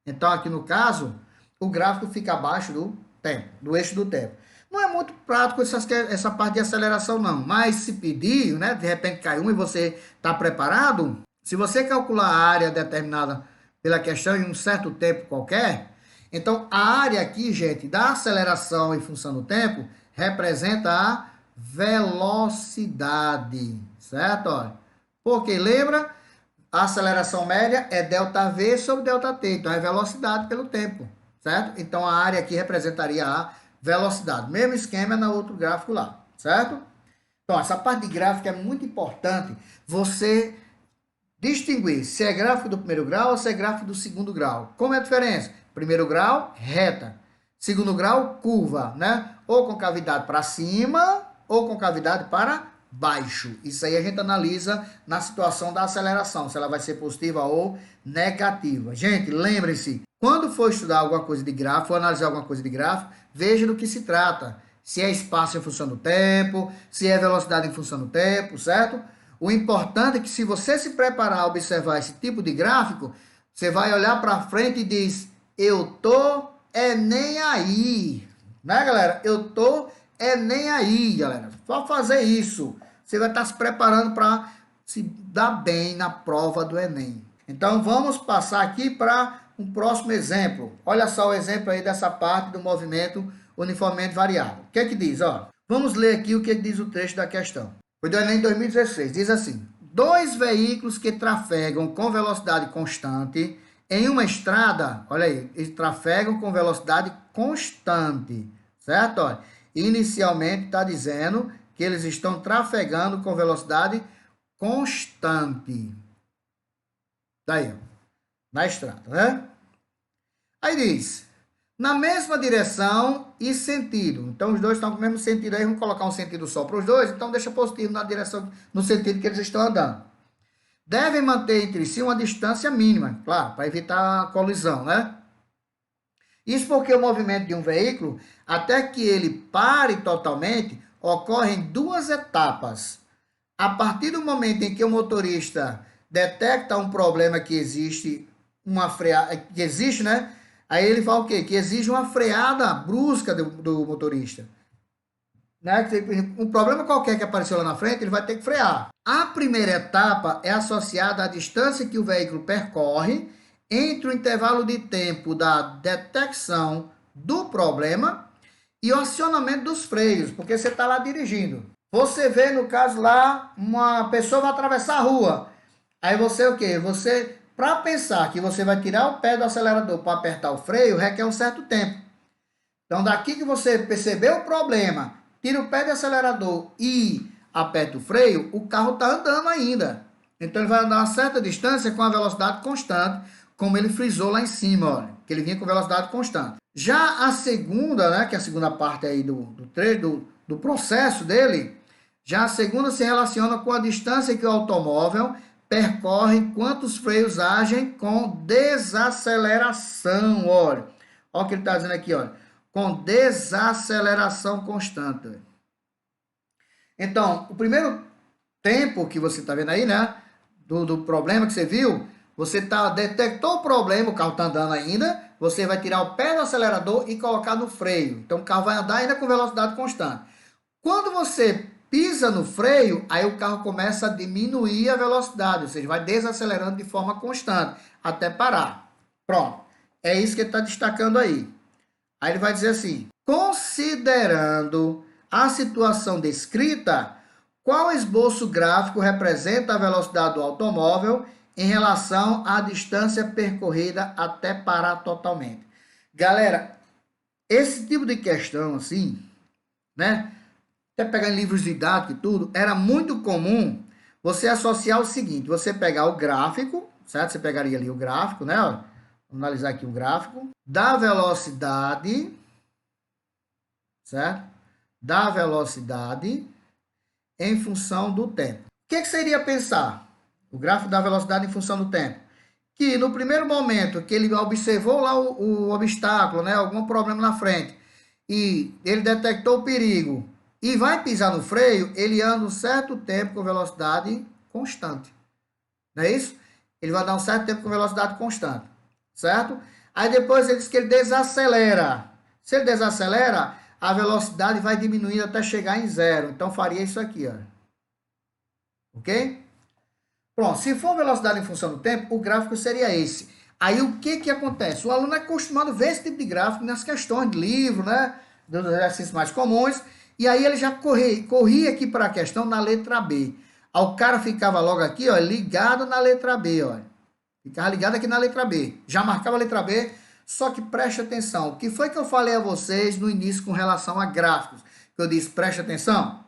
então aqui no caso, o gráfico fica abaixo do tempo, do eixo do tempo. Não é muito prático essa parte de aceleração não, mas se pedir, né, de repente cai um e você está preparado, se você calcular a área determinada pela questão em um certo tempo qualquer, então a área aqui, gente, da aceleração em função do tempo, representa a velocidade, certo? Olha, porque lembra, a aceleração média é ΔV sobre ΔT, então é velocidade pelo tempo, certo? Então a área aqui representaria a velocidade. Mesmo esquema no outro gráfico lá, certo? Então, essa parte de gráfico é muito importante você distinguir se é gráfico do primeiro grau ou se é gráfico do segundo grau. Como é a diferença? Primeiro grau, reta. Segundo grau, curva, né? Ou com cavidade para cima ou com cavidade para baixo. Isso aí a gente analisa na situação da aceleração, se ela vai ser positiva ou negativa. Gente, lembre-se, quando for estudar alguma coisa de gráfico, ou analisar alguma coisa de gráfico, veja do que se trata. Se é espaço em função do tempo, se é velocidade em função do tempo, certo? O importante é que se você se preparar a observar esse tipo de gráfico, você vai olhar para frente e diz, eu tô nem aí. Né, galera? Eu tô nem aí, galera. Só fazer isso. Você vai estar se preparando para se dar bem na prova do Enem. Então, vamos passar aqui para um próximo exemplo. Olha só o exemplo aí dessa parte do movimento uniformemente variado. O que é que diz? Ó, vamos ler aqui o que diz o trecho da questão. Foi do Enem 2016. Diz assim: dois veículos que trafegam com velocidade constante em uma estrada, olha aí, eles trafegam com velocidade constante, certo? Olha, inicialmente está dizendo que eles estão trafegando com velocidade constante. Daí, ó, na estrada, né? Aí diz, na mesma direção e sentido. Então, os dois estão com o mesmo sentido. Aí, vamos colocar um sentido só para os dois. Então, deixa positivo na direção, no sentido que eles estão andando. Devem manter entre si uma distância mínima, claro, para evitar a colisão, né? Isso porque o movimento de um veículo, até que ele pare totalmente, ocorre em duas etapas. A partir do momento em que o motorista detecta um problema que existe, né? Aí ele fala o quê? Que exige uma freada brusca do motorista. Né? Um problema qualquer que apareceu lá na frente, ele vai ter que frear. A primeira etapa é associada à distância que o veículo percorre entre o intervalo de tempo da detecção do problema e o acionamento dos freios, porque você está lá dirigindo. Você vê, no caso lá, uma pessoa vai atravessar a rua. Aí você o quê? Você, para pensar que você vai tirar o pé do acelerador para apertar o freio, requer um certo tempo. Então, daqui que você percebeu o problema, tira o pé do acelerador e aperta o freio, o carro está andando ainda. Então, ele vai andar uma certa distância com a velocidade constante, como ele frisou lá em cima, olha, que ele vinha com velocidade constante. Já a segunda, né, que é a segunda parte aí do processo dele, já a segunda se relaciona com a distância que o automóvel percorre enquanto os freios agem com desaceleração, olha. Olha o que ele está dizendo aqui, olha. Com desaceleração constante. Então, o primeiro tempo que você está vendo aí, né, do problema que você viu, você detectou o problema, o carro está andando ainda, você vai tirar o pé do acelerador e colocar no freio. Então, o carro vai andar ainda com velocidade constante. Quando você pisa no freio, aí o carro começa a diminuir a velocidade, ou seja, vai desacelerando de forma constante, até parar. Pronto. É isso que ele está destacando aí. Aí ele vai dizer assim, considerando a situação descrita, qual esboço gráfico representa a velocidade do automóvel em relação à distância percorrida até parar totalmente? Galera, esse tipo de questão assim, né? Até pegar em livros didáticos e tudo, era muito comum você associar o seguinte, você pegar o gráfico, certo? Você pegaria ali o gráfico, né? Ó, vamos analisar aqui o gráfico da velocidade, certo? Da velocidade em função do tempo. O que seria pensar? O gráfico da velocidade em função do tempo. Que no primeiro momento que ele observou lá o obstáculo, né? Algum problema na frente, e ele detectou o perigo, e vai pisar no freio, ele anda um certo tempo com velocidade constante. Não é isso? Ele vai dar um certo tempo com velocidade constante. Certo? Aí depois ele diz que ele desacelera. Se ele desacelera, a velocidade vai diminuindo até chegar em zero. Então faria isso aqui, ó. Ok? Pronto. Se for velocidade em função do tempo, o gráfico seria esse. Aí o que acontece? O aluno é acostumado a ver esse tipo de gráfico nas questões de livro, né? Dos exercícios mais comuns. E aí ele já corria aqui para a questão na letra B. Aí o cara ficava logo aqui, ó, ligado na letra B, ó. Ficava ligado aqui na letra B. Já marcava a letra B, só que preste atenção. O que foi que eu falei a vocês no início com relação a gráficos? Que eu disse, preste atenção.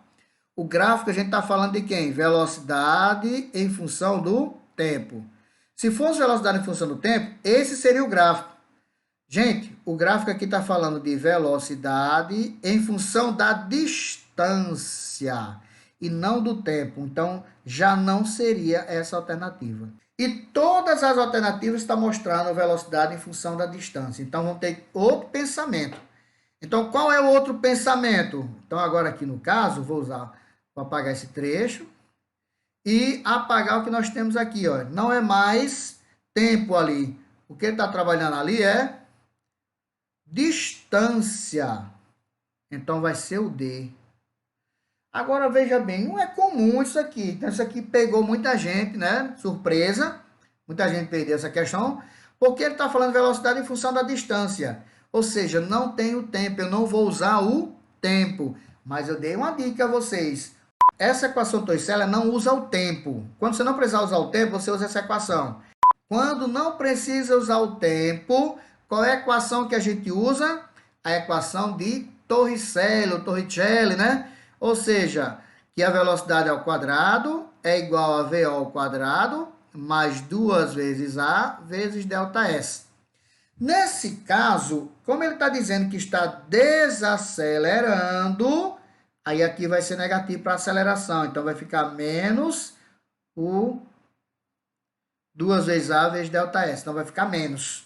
O gráfico a gente está falando de quem? Velocidade em função do tempo. Se fosse velocidade em função do tempo, esse seria o gráfico. Gente, o gráfico aqui está falando de velocidade em função da distância e não do tempo. Então, já não seria essa alternativa. E todas as alternativas estão mostrando velocidade em função da distância. Então, vamos ter outro pensamento. Então, qual é o outro pensamento? Então, agora aqui no caso, vou apagar esse trecho e apagar o que nós temos aqui, ó. Não é mais tempo ali. O que ele está trabalhando ali é distância. Então, vai ser o D. Agora, veja bem, não é comum isso aqui. Então, isso aqui pegou muita gente, né? Surpresa. Muita gente perdeu essa questão. Porque ele está falando velocidade em função da distância. Ou seja, não tem o tempo. Eu não vou usar o tempo. Mas eu dei uma dica a vocês. essa equação Torricelli não usa o tempo. Quando você não precisar usar o tempo, você usa essa equação. Quando não precisa usar o tempo, qual é a equação que a gente usa? A equação de Torricelli, ou Torricelli, né? Ou seja, que a velocidade ao quadrado é igual a VO ao quadrado mais 2 vezes A vezes ΔS. Nesse caso, como ele está dizendo que está desacelerando, aí aqui vai ser negativo para aceleração. Então, vai ficar menos o 2 vezes A vezes ΔS. Então, vai ficar menos.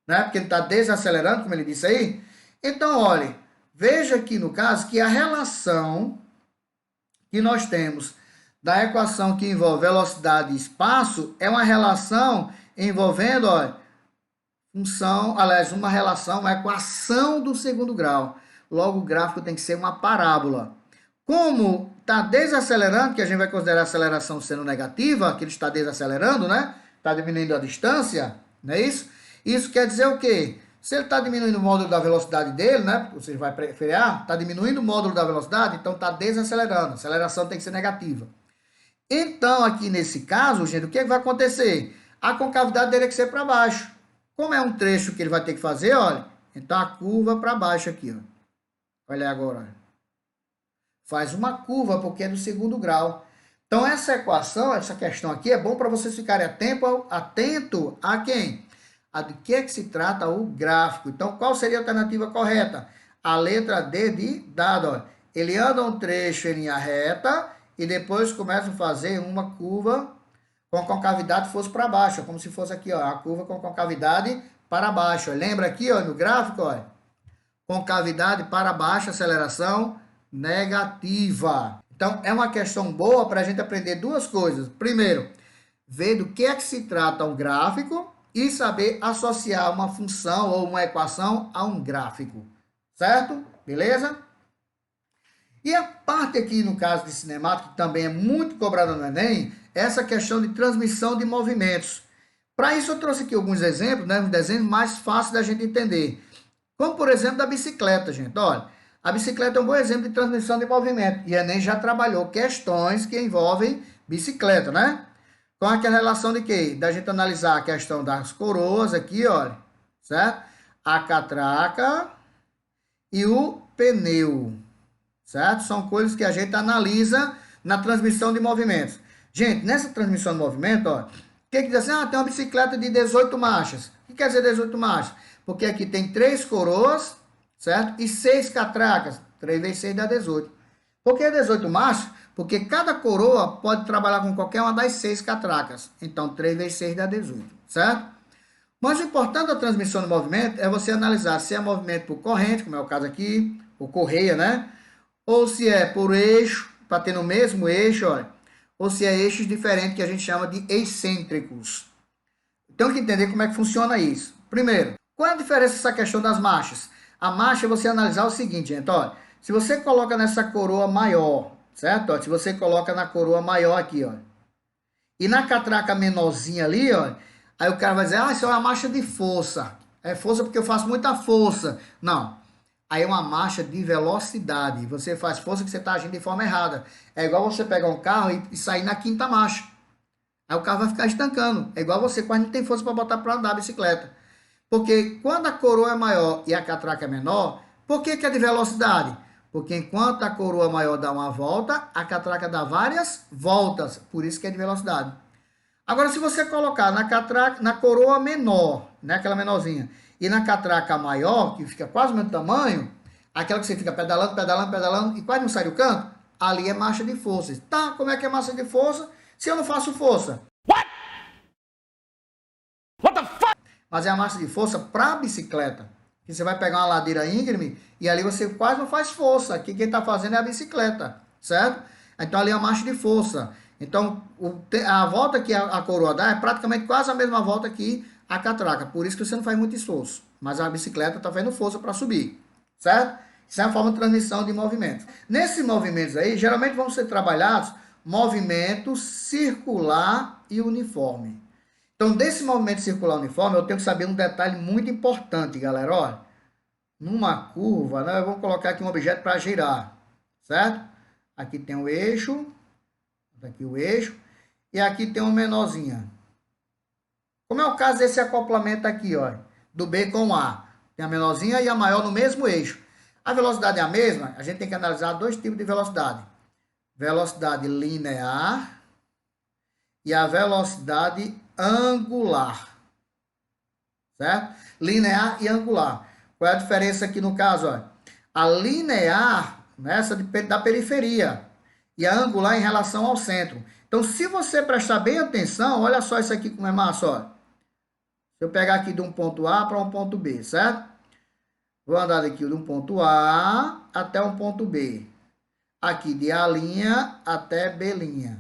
Né? Porque ele está desacelerando, como ele disse aí. Então, olhe, veja aqui no caso que a relação que nós temos da equação que envolve velocidade e espaço é uma relação envolvendo, olha, função, aliás, uma relação, uma equação do segundo grau. Logo, o gráfico tem que ser uma parábola. Como está desacelerando, que a gente vai considerar a aceleração sendo negativa, que ele está desacelerando, né? Está diminuindo a distância, não é isso? Isso quer dizer o quê? Se ele está diminuindo o módulo da velocidade dele, né? Você vai frear, está diminuindo o módulo da velocidade, então está desacelerando. A aceleração tem que ser negativa. Então, aqui nesse caso, gente, o que vai acontecer? A concavidade dele tem que ser para baixo. Como é um trecho que ele vai ter que fazer, olha, então a curva para baixo aqui, ó. Olha agora, olha. Faz uma curva, porque é do segundo grau. Então, essa equação, essa questão aqui, é bom para vocês ficarem atento a quem? A de que se trata o gráfico. Então, qual seria a alternativa correta? A letra D de dado. Ó. Ele anda um trecho em linha reta e depois começa a fazer uma curva com a concavidade fosse para baixo. Como se fosse aqui, ó, a curva com concavidade para baixo. Lembra aqui, ó, no gráfico, ó, concavidade para baixo, aceleração negativa. Então, é uma questão boa para a gente aprender duas coisas. Primeiro, ver do que se trata um gráfico e saber associar uma função ou uma equação a um gráfico. Certo? Beleza? E a parte aqui, no caso de cinemática, que também é muito cobrada no Enem, é essa questão de transmissão de movimentos. Para isso, eu trouxe aqui alguns exemplos, né? Um desenho mais fácil da gente entender. Como, por exemplo, da bicicleta, gente. Olha, a bicicleta é um bom exemplo de transmissão de movimento. E o Enem já trabalhou questões que envolvem bicicleta, né? Com aquela relação de quê? Da gente analisar a questão das coroas aqui, olha, certo? A catraca e o pneu, certo? São coisas que a gente analisa na transmissão de movimentos. Gente, nessa transmissão de movimento, ó, o que diz assim? Ah, tem uma bicicleta de 18 marchas. O que quer dizer 18 marchas? Porque aqui tem 3 coroas, certo? E 6 catracas. 3 vezes 6 dá 18. Por que 18 marchas? Porque cada coroa pode trabalhar com qualquer uma das 6 catracas. Então, 3 vezes 6 dá 18, certo? Mas o importante da transmissão de movimento é você analisar se é movimento por corrente, como é o caso aqui, por correia, né? Ou se é por eixo, para ter no mesmo eixo, olha. Ou se é eixos diferentes, que a gente chama de excêntricos. Então, tem que entender como é que funciona isso. Primeiro, qual é a diferença dessa questão das marchas? A marcha é você analisar o seguinte, gente, olha. Se você coloca nessa coroa maior, certo? Ó, se você coloca na coroa maior aqui, ó, e na catraca menorzinha ali, ó, aí o cara vai dizer, ah, isso é uma marcha de força. É força porque eu faço muita força. Não. Aí é uma marcha de velocidade. Você faz força que você está agindo de forma errada. É igual você pegar um carro e sair na quinta marcha. Aí o carro vai ficar estancando. É igual você quase não tem força para botar para andar a bicicleta. Porque quando a coroa é maior e a catraca é menor, por que é de velocidade? Porque enquanto a coroa maior dá uma volta, a catraca dá várias voltas. Por isso que é de velocidade. Agora, se você colocar na coroa menor, né, aquela menorzinha, e na catraca maior, que fica quase o mesmo tamanho, aquela que você fica pedalando, pedalando, pedalando, e quase não sai do canto, ali é marcha de força. Tá, como é que é marcha de força se eu não faço força? What the fuck? Mas é a marcha de força para bicicleta. Que você vai pegar uma ladeira íngreme e ali você quase não faz força. Aqui quem está fazendo é a bicicleta, certo? Então ali é a marcha de força. Então a volta que a coroa dá é praticamente quase a mesma volta que a catraca. Por isso que você não faz muito esforço. Mas a bicicleta está fazendo força para subir, certo? Isso é uma forma de transmissão de movimentos. Nesses movimentos aí, geralmente vão ser trabalhados movimento circular e uniforme. Então, desse movimento circular uniforme, eu tenho que saber um detalhe muito importante, galera. Olha, numa curva, né, vamos colocar aqui um objeto para girar, certo? Aqui tem o eixo Tá aqui o eixo. E aqui tem uma menorzinha. Como é o caso desse acoplamento aqui, ó, do B com o A. Tem a menorzinha e a maior no mesmo eixo. A velocidade é a mesma, a gente tem que analisar dois tipos de velocidade. Velocidade linear e a velocidade angular. Certo? Linear e angular. Qual é a diferença aqui no caso? Ó? A linear, essa da periferia, e a angular em relação ao centro. Então, se você prestar bem atenção, olha só isso aqui como é massa, ó. Se eu pegar aqui de um ponto A para um ponto B, certo? Vou andar daqui de um ponto A até um ponto B. Aqui de A' até B'.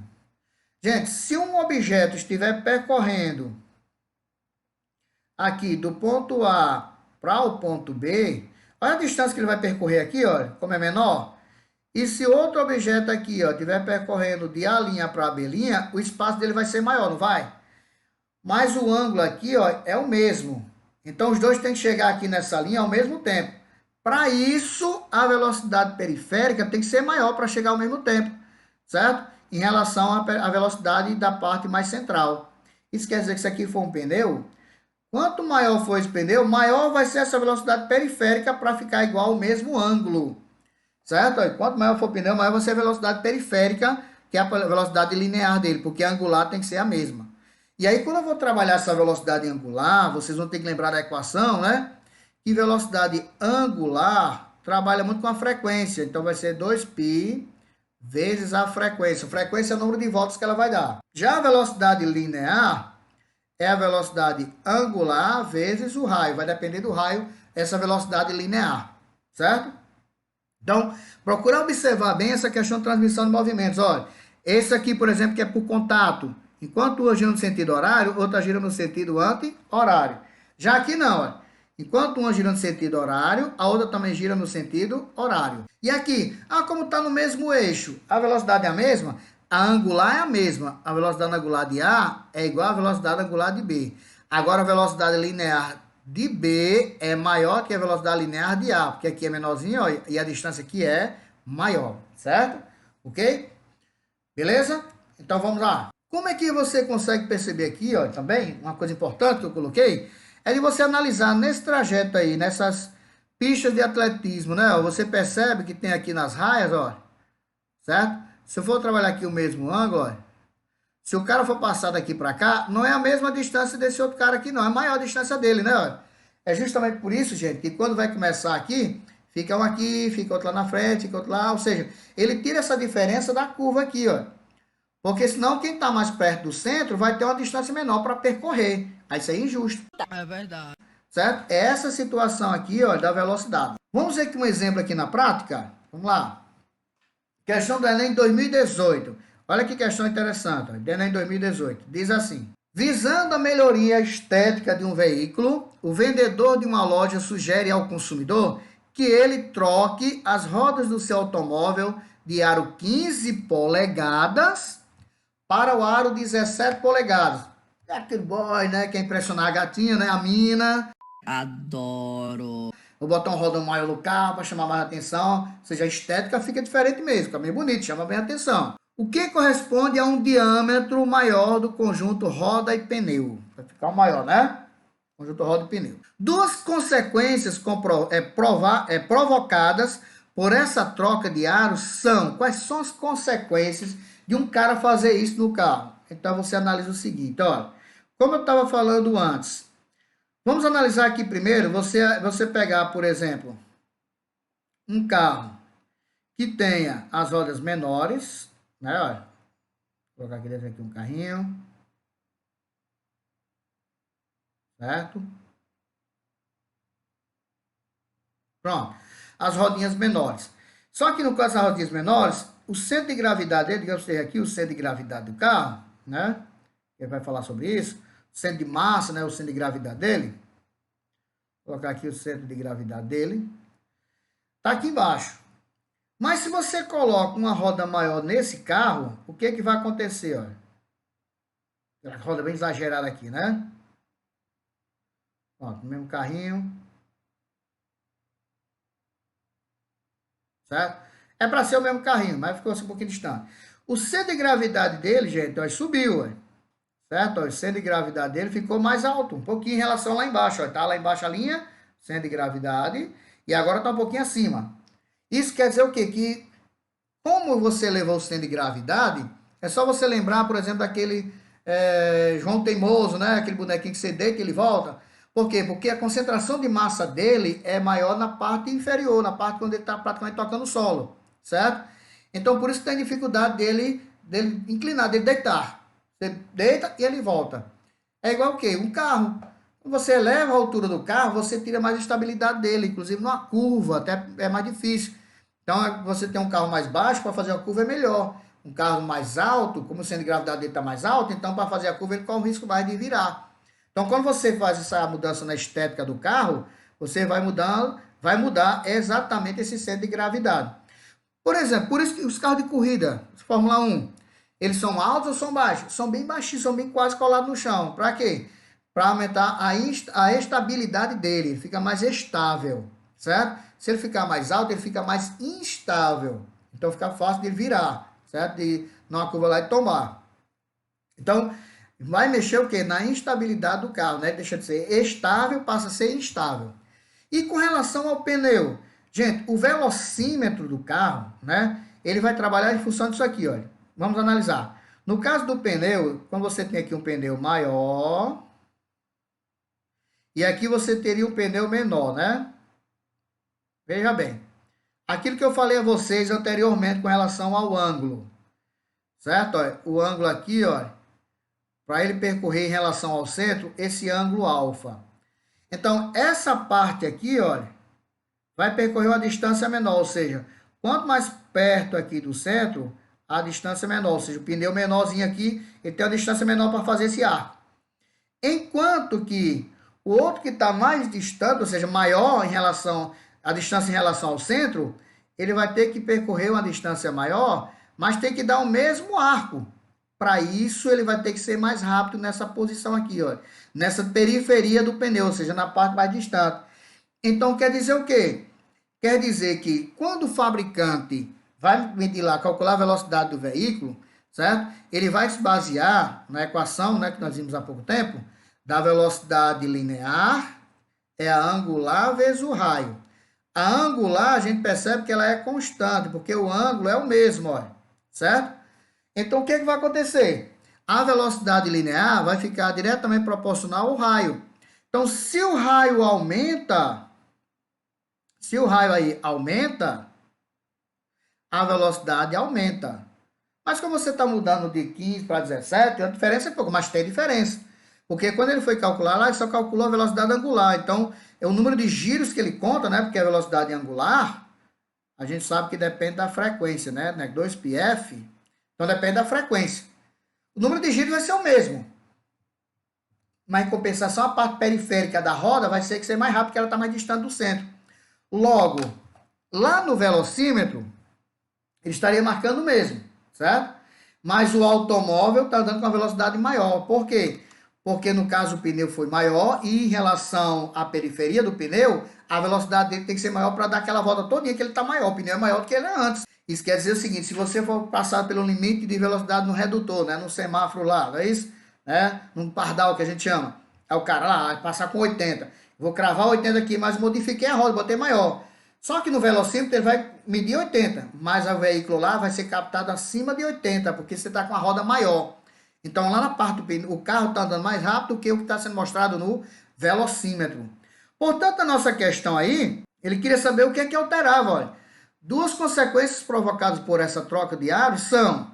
Gente, se um objeto estiver percorrendo aqui do ponto A para o ponto B, olha a distância que ele vai percorrer aqui, olha, como é menor. E se outro objeto aqui, ó, estiver percorrendo de A' para B', o espaço dele vai ser maior, não vai? Mas o ângulo aqui, ó, é o mesmo. Então, os dois têm que chegar aqui nessa linha ao mesmo tempo. Para isso, a velocidade periférica tem que ser maior para chegar ao mesmo tempo, certo? Em relação à velocidade da parte mais central. Isso quer dizer que se aqui for um pneu, quanto maior for esse pneu, maior vai ser essa velocidade periférica para ficar igual ao mesmo ângulo, certo? Quanto maior for o pneu, maior vai ser a velocidade periférica, que é a velocidade linear dele, porque a angular tem que ser a mesma. E aí, quando eu vou trabalhar essa velocidade angular, vocês vão ter que lembrar da equação, né? Que velocidade angular trabalha muito com a frequência. Então, vai ser 2π vezes a frequência. A frequência é o número de voltas que ela vai dar. Já a velocidade linear é a velocidade angular vezes o raio. Vai depender do raio essa velocidade linear, certo? Então, procura observar bem essa questão de transmissão de movimentos. Olha, esse aqui, por exemplo, que é por contato. Enquanto uma gira no sentido horário, outra gira no sentido anti-horário. Já aqui não, ó. Enquanto uma gira no sentido horário, a outra também gira no sentido horário. E aqui, como está no mesmo eixo, a velocidade é a mesma? A angular é a mesma. A velocidade angular de A é igual à velocidade angular de B. Agora, a velocidade linear de B é maior que a velocidade linear de A, porque aqui é menorzinho, ó, e a distância aqui é maior, certo? Ok? Beleza? Então, vamos lá. Como é que você consegue perceber aqui, ó, também, uma coisa importante que eu coloquei, é de você analisar nesse trajeto aí, nessas pistas de atletismo, né? Você percebe que tem aqui nas raias, ó, certo? Se eu for trabalhar aqui o mesmo ângulo, ó, se o cara for passar daqui para cá, não é a mesma distância desse outro cara aqui, não. É a maior distância dele, né? Ó? É justamente por isso, gente, que quando vai começar aqui, fica um aqui, fica outro lá na frente, fica outro lá. Ou seja, ele tira essa diferença da curva aqui, ó. Porque senão quem está mais perto do centro vai ter uma distância menor para percorrer. Aí isso é injusto. É verdade. Certo? É essa situação aqui, ó, da velocidade. Vamos ver aqui um exemplo aqui na prática? Vamos lá. Questão do Enem 2018. Olha que questão interessante. Ó, do Enem 2018. Diz assim. Visando a melhoria estética de um veículo, o vendedor de uma loja sugere ao consumidor que ele troque as rodas do seu automóvel de aro 15 polegadas para o aro 17 polegadas. É aquele boy, né? Quer impressionar a gatinha, né? A mina. Adoro. Vou botar um rodão maior no carro para chamar mais atenção. Ou seja, a estética fica diferente mesmo. Fica meio bonito, chama bem a atenção. O que corresponde a um diâmetro maior do conjunto roda e pneu? Vai ficar o maior, né? Conjunto roda e pneu. Duas consequências provocadas por essa troca de aros são... Quais são as consequências de um cara fazer isso no carro? Então, você analisa o seguinte, ó. Como eu estava falando antes, vamos analisar aqui primeiro, você pegar, por exemplo, um carro que tenha as rodas menores, né, ó. Vou colocar aqui dentro aqui um carrinho. Certo? Pronto. As rodinhas menores. Só que no caso das rodinhas menores, o centro de gravidade dele, digamos que aqui o centro de gravidade do carro, né? Ele vai falar sobre isso. O centro de massa, né? O centro de gravidade dele. Vou colocar aqui o centro de gravidade dele. Tá aqui embaixo. Mas se você coloca uma roda maior nesse carro, o que que vai acontecer, ó? Aquela roda bem exagerada aqui, né? Ó, o mesmo carrinho. Certo? É para ser o mesmo carrinho, mas ficou assim um pouquinho distante. O centro de gravidade dele, gente, ó, subiu, ó, certo? Ó, o centro de gravidade dele ficou mais alto, um pouquinho em relação lá embaixo. Ó, tá lá embaixo a linha, centro de gravidade, e agora está um pouquinho acima. Isso quer dizer o quê? Que como você levou o centro de gravidade, é só você lembrar, por exemplo, daquele João Teimoso, né? Aquele bonequinho que você deita e ele volta. Por quê? Porque a concentração de massa dele é maior na parte inferior, na parte onde ele está praticamente tocando o solo, certo? Então, por isso tem dificuldade dele inclinar, dele deitar. Você deita e ele volta. É igual o quê? Um carro. Quando você eleva a altura do carro, você tira mais estabilidade dele, inclusive numa curva, até é mais difícil. Então, você tem um carro mais baixo, para fazer a curva é melhor. Um carro mais alto, como o centro de gravidade dele está mais alto, então para fazer a curva ele corre o risco mais de virar. Então, quando você faz essa mudança na estética do carro, você vai mudar exatamente esse centro de gravidade. Por exemplo, por isso que os carros de corrida, Fórmula 1, eles são altos ou são baixos? São bem baixinhos, são bem quase colados no chão. Para quê? Para aumentar a estabilidade dele, ele fica mais estável, certo? Se ele ficar mais alto, ele fica mais instável. Então, fica fácil de virar, certo? De ir numa curva lá e tomar. Então, vai mexer o quê? Na instabilidade do carro, né? Deixa de ser estável, passa a ser instável. E com relação ao pneu, gente, o velocímetro do carro, né? Ele vai trabalhar em função disso aqui, olha. Vamos analisar. No caso do pneu, quando você tem aqui um pneu maior, e aqui você teria um pneu menor, né? Veja bem. Aquilo que eu falei a vocês anteriormente com relação ao ângulo, certo? Olha, o ângulo aqui, olha, para ele percorrer em relação ao centro, esse ângulo alfa. Então, essa parte aqui, olha, vai percorrer uma distância menor, ou seja, quanto mais perto aqui do centro, a distância é menor, ou seja, o pneu menorzinho aqui, ele tem uma distância menor para fazer esse arco. Enquanto que o outro que está mais distante, ou seja, maior em relação a distância em relação ao centro, ele vai ter que percorrer uma distância maior, mas tem que dar o mesmo arco. Para isso, ele vai ter que ser mais rápido nessa posição aqui, ó, nessa periferia do pneu, ou seja, na parte mais distante. Então, quer dizer o quê? Quer dizer que quando o fabricante vai medir lá, calcular a velocidade do veículo, certo? Ele vai se basear na equação, né, que nós vimos há pouco tempo, da velocidade linear, é a angular vezes o raio. A angular, a gente percebe que ela é constante, porque o ângulo é o mesmo, olha, certo? Então, o que vai acontecer? A velocidade linear vai ficar diretamente proporcional ao raio. Então, se o raio aumenta, a velocidade aumenta. Mas como você está mudando de 15 para 17, a diferença é pouco, mas tem diferença. Porque quando ele foi calcular lá, ele só calculou a velocidade angular. Então, é o número de giros que ele conta, né? Porque a velocidade angular, a gente sabe que depende da frequência, né? 2πf. Então, depende da frequência. O número de giros vai ser o mesmo. Mas, em compensação, a parte periférica da roda vai ser que ser mais rápido, porque ela está mais distante do centro. Logo, lá no velocímetro, ele estaria marcando o mesmo, certo? Mas o automóvel está andando com uma velocidade maior. Por quê? Porque, no caso, o pneu foi maior e, em relação à periferia do pneu, a velocidade dele tem que ser maior para dar aquela volta todinha que ele está maior. O pneu é maior do que ele é antes. Isso quer dizer o seguinte, se você for passar pelo limite de velocidade no redutor, né, no semáforo lá, não é isso? Num pardal que a gente chama. Aí o cara lá vai passar com 80. Vou cravar 80 aqui, mas modifiquei a roda, botei maior. Só que no velocímetro ele vai medir 80, mas o veículo lá vai ser captado acima de 80, porque você está com a roda maior. Então, lá na parte do pneu, o carro está andando mais rápido do que o que está sendo mostrado no velocímetro. Portanto, a nossa questão aí, ele queria saber o que é que alterava. Olha. Duas consequências provocadas por essa troca de aros são,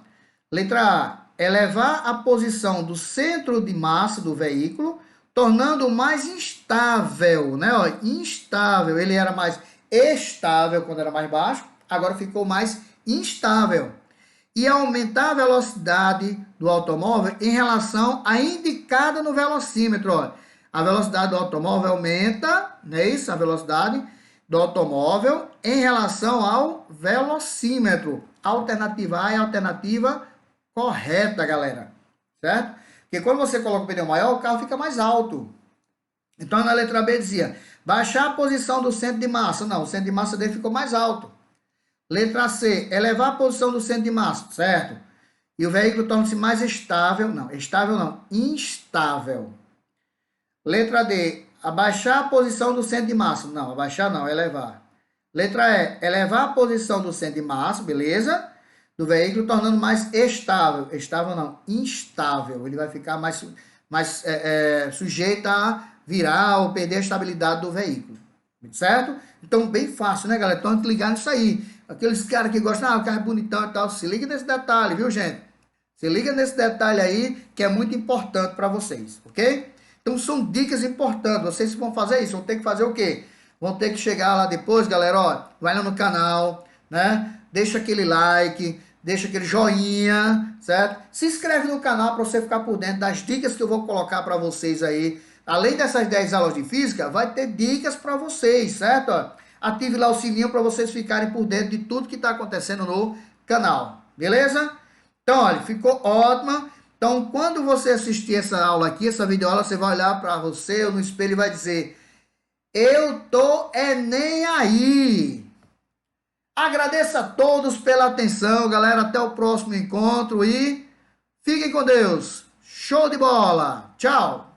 letra A, elevar a posição do centro de massa do veículo, tornando-o mais instável, né? Olha, instável, ele era mais estável quando era mais baixo, agora ficou mais instável. E aumentar a velocidade do automóvel em relação à indicada no velocímetro. Olha. A velocidade do automóvel aumenta, não é isso? A velocidade do automóvel em relação ao velocímetro. Alternativa A é a alternativa correta, galera. Certo? Porque quando você coloca o pneu maior, o carro fica mais alto. Então, na letra B dizia, baixar a posição do centro de massa. Não, o centro de massa dele ficou mais alto. Letra C, elevar a posição do centro de massa, certo? E o veículo torna-se mais estável, instável. Letra D, abaixar a posição do centro de massa. Não, abaixar não, elevar. Letra E, elevar a posição do centro de massa, beleza? Do veículo, tornando mais estável. Estável não, instável. Ele vai ficar mais sujeito a virar ou perder a estabilidade do veículo. Certo? Então, bem fácil, né, galera? Então, ligar nisso aí. Aqueles caras que gostam, o carro é bonitão e tal. Se liga nesse detalhe, viu, gente? Se liga nesse detalhe aí, que é muito importante para vocês, ok? Então, são dicas importantes. Vocês vão fazer isso, vão ter que fazer o quê? Vão ter que chegar lá depois, galera, ó, vai lá no canal, né? Deixa aquele like, deixa aquele joinha, certo? Se inscreve no canal para você ficar por dentro das dicas que eu vou colocar para vocês aí. Além dessas 10 aulas de física, vai ter dicas para vocês, certo? Ative lá o sininho para vocês ficarem por dentro de tudo que está acontecendo no canal, beleza? Então, olha, ficou ótima. Então, quando você assistir essa aula aqui, essa videoaula, você vai olhar para você no espelho e vai dizer: eu tô nem aí. Agradeço a todos pela atenção, galera. Até o próximo encontro e fiquem com Deus. Show de bola. Tchau.